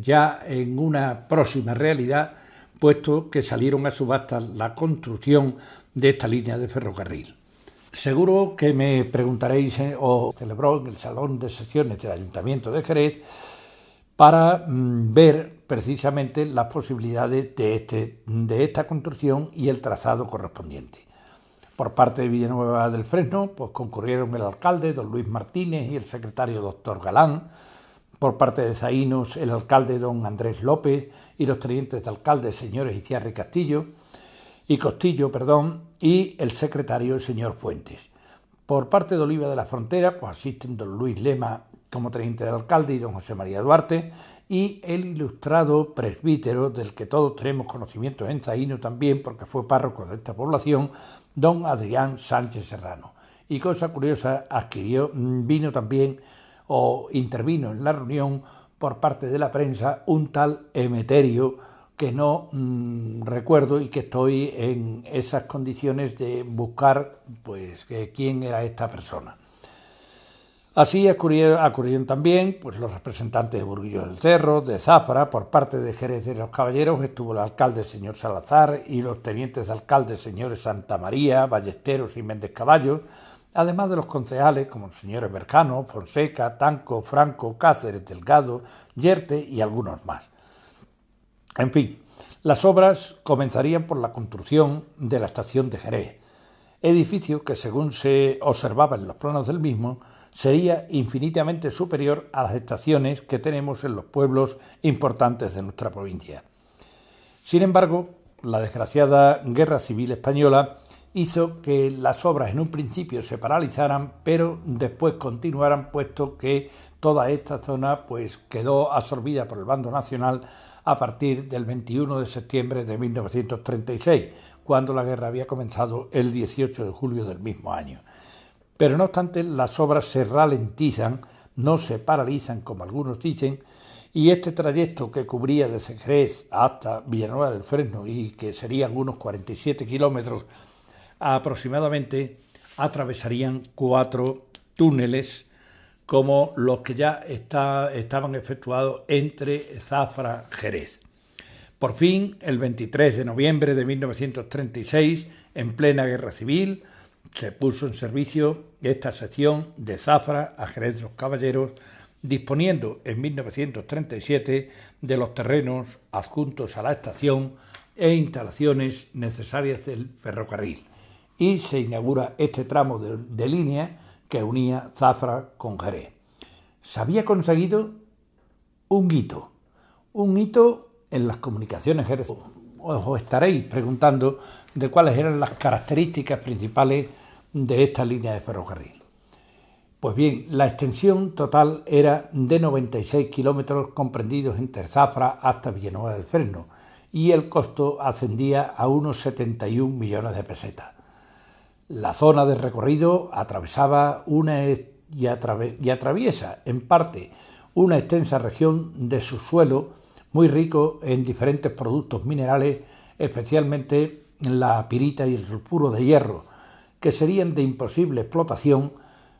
ya en una próxima realidad, puesto que salieron a subasta la construcción de esta línea de ferrocarril. Seguro que me preguntaréis, o celebró en el Salón de Sesiones del Ayuntamiento de Jerez, para ver precisamente las posibilidades de esta construcción y el trazado correspondiente. Por parte de Villanueva del Fresno, concurrieron el alcalde, don Luis Martínez, y el secretario, doctor Galán. Por parte de Zaínos, el alcalde, don Andrés López, y los tenientes de alcalde, señores Iciarra y Castillo, y el secretario, el señor Fuentes. Por parte de Oliva de la Frontera, asisten don Luis Lema como teniente de alcalde y don José María Duarte, y el ilustrado presbítero, del que todos tenemos conocimiento en Zaíno también, porque fue párroco de esta población, don Adrián Sánchez Serrano. Y cosa curiosa, intervino en la reunión por parte de la prensa un tal Emeterio, que no recuerdo, y que estoy en esas condiciones de buscar quién era esta persona. Así acudieron también los representantes de Burguillos del Cerro, de Zafra. Por parte de Jerez de los Caballeros estuvo el alcalde señor Salazar y los tenientes de alcalde señores Santa María, Ballesteros y Méndez Caballo, además de los concejales como los señores Bercano, Fonseca, Tanco, Franco, Cáceres, Delgado, Yerte y algunos más. En fin, las obras comenzarían por la construcción de la estación de Jerez, edificio que, según se observaba en los planos del mismo, sería infinitamente superior a las estaciones que tenemos en los pueblos importantes de nuestra provincia. Sin embargo, la desgraciada Guerra Civil Española hizo que las obras en un principio se paralizaran, pero después continuaran, puesto que toda esta zona pues quedó absorbida por el bando nacional a partir del 21 de septiembre de 1936, cuando la guerra había comenzado el 18 de julio del mismo año. Pero no obstante, las obras se ralentizan, no se paralizan como algunos dicen, y este trayecto que cubría desde Jerez hasta Villanueva del Fresno y que serían unos 47 kilómetros aproximadamente, atravesarían 4 túneles como los que ya estaban efectuados entre Zafra y Jerez. Por fin, el 23 de noviembre de 1936, en plena guerra civil, se puso en servicio esta sección de Zafra a Jerez de los Caballeros, disponiendo en 1937 de los terrenos adjuntos a la estación e instalaciones necesarias del ferrocarril, y se inaugura este tramo de línea que unía Zafra con Jerez. Se había conseguido un hito en las comunicaciones Jerez. Os estaréis preguntando de cuáles eran las características principales de esta línea de ferrocarril. Pues bien, la extensión total era de 96 kilómetros comprendidos entre Zafra hasta Villanueva del Fresno, y el costo ascendía a unos 71 millones de pesetas. La zona de recorrido atravesaba y atraviesa en parte una extensa región de subsuelo muy rico en diferentes productos minerales, especialmente en la pirita y el sulfuro de hierro, que serían de imposible explotación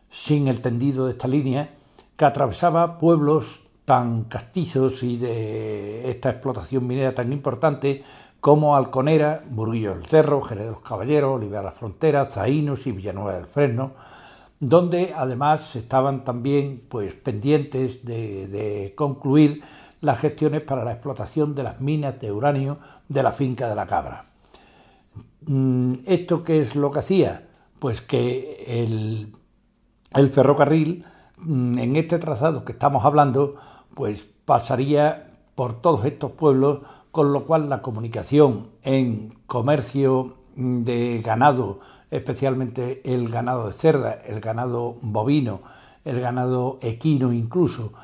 sin el tendido de esta línea, que atravesaba pueblos tan castizos y de esta explotación minera tan importante como Alconera, Burguillo del Cerro, Jerez de los Caballeros, Olivar de la Frontera, Zaínos y Villanueva del Fresno, donde además estaban también pues pendientes de concluir las gestiones para la explotación de las minas de uranio de la finca de la Cabra. ¿Esto qué es lo que hacía? Pues que el ferrocarril, en este trazado que estamos hablando, pues pasaría por todos estos pueblos, con lo cual la comunicación en comercio de ganado, especialmente el ganado de cerda, el ganado bovino, el ganado equino incluso,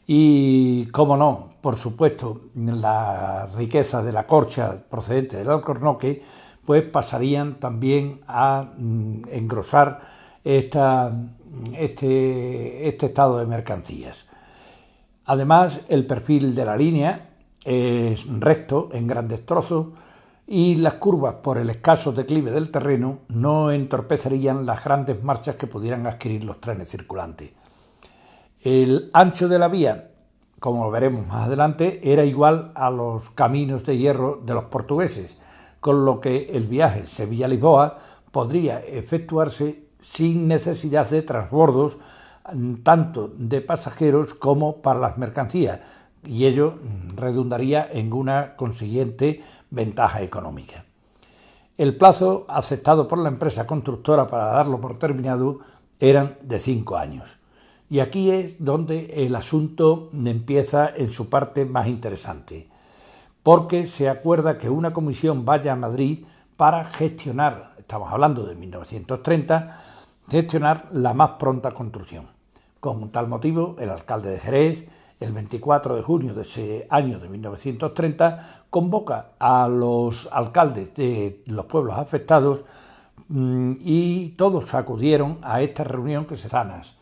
y, cómo no, por supuesto, la riqueza de la corcha procedente del Alcornoque, pues pasarían también a engrosar este estado de mercancías. Además, el perfil de la línea es recto en grandes trozos y las curvas, por el escaso declive del terreno, no entorpecerían las grandes marchas que pudieran adquirir los trenes circulantes. El ancho de la vía, como lo veremos más adelante, era igual a los caminos de hierro de los portugueses, con lo que el viaje Sevilla-Lisboa podría efectuarse sin necesidad de transbordos, tanto de pasajeros como para las mercancías, y ello redundaría en una consiguiente ventaja económica. El plazo aceptado por la empresa constructora para darlo por terminado eran de 5 años. Y aquí es donde el asunto empieza en su parte más interesante, porque se acuerda que una comisión vaya a Madrid para gestionar, estamos hablando de 1930, gestionar la más pronta construcción. Con tal motivo, el alcalde de Jerez, el 24 de junio de ese año de 1930, convoca a los alcaldes de los pueblos afectados y todos acudieron a esta reunión que se zanas,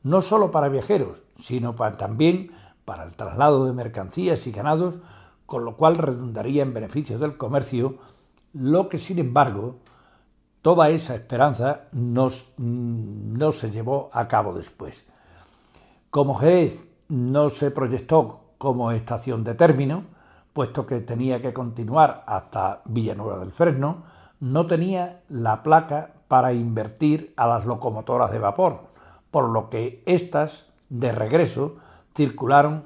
no solo para viajeros, sino también para el traslado de mercancías y ganados, con lo cual redundaría en beneficio del comercio, lo que sin embargo toda esa esperanza no se llevó a cabo después. Como Jerez no se proyectó como estación de término, puesto que tenía que continuar hasta Villanueva del Fresno, no tenía la placa para invertir a las locomotoras de vapor, por lo que éstas, de regreso, circularon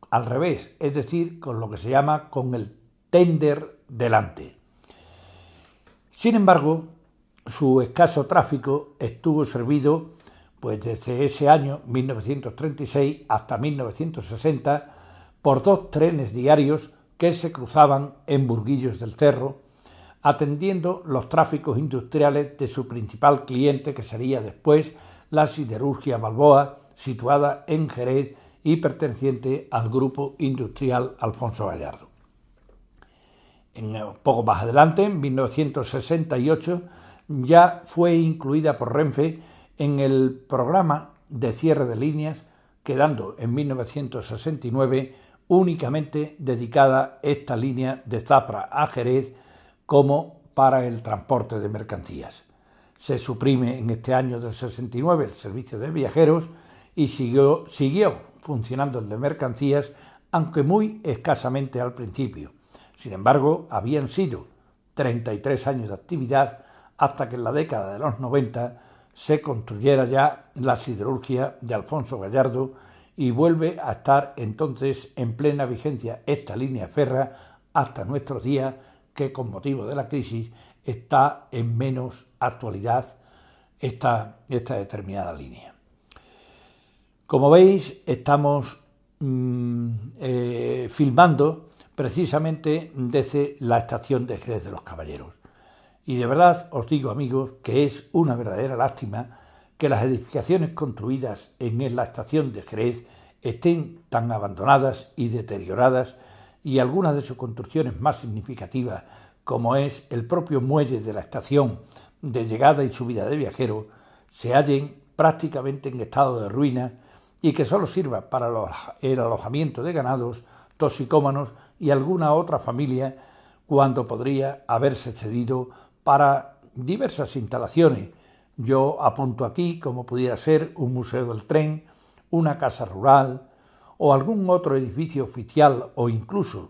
al revés, es decir, con lo que se llama con el tender delante. Sin embargo, su escaso tráfico estuvo servido pues desde ese año 1936 hasta 1960 por 2 trenes diarios que se cruzaban en Burguillos del Cerro, atendiendo los tráficos industriales de su principal cliente, que sería después la siderurgia Balboa, situada en Jerez y perteneciente al grupo industrial Alfonso Gallardo. Un poco más adelante, en 1968, ya fue incluida por Renfe en el programa de cierre de líneas, quedando en 1969 únicamente dedicada esta línea de Zafra a Jerez como para el transporte de mercancías. Se suprime en este año del 69 el servicio de viajeros y siguió funcionando el de mercancías, aunque muy escasamente al principio. Sin embargo, habían sido 33 años de actividad hasta que en la década de los 90 se construyera ya la siderurgia de Alfonso Gallardo y vuelve a estar entonces en plena vigencia esta línea férrea hasta nuestros días, que con motivo de la crisis está en menos actualidad esta determinada línea. Como veis, estamos filmando precisamente desde la estación de Jerez de los Caballeros. Y de verdad os digo, amigos, que es una verdadera lástima que las edificaciones construidas en la estación de Jerez estén tan abandonadas y deterioradas, y algunas de sus construcciones más significativas, como es el propio muelle de la estación de llegada y subida de viajeros, se hallen prácticamente en estado de ruina y que solo sirva para el alojamiento de ganados, toxicómanos y alguna otra familia, cuando podría haberse cedido para diversas instalaciones. Yo apunto aquí como pudiera ser un museo del tren, una casa rural o algún otro edificio oficial, o incluso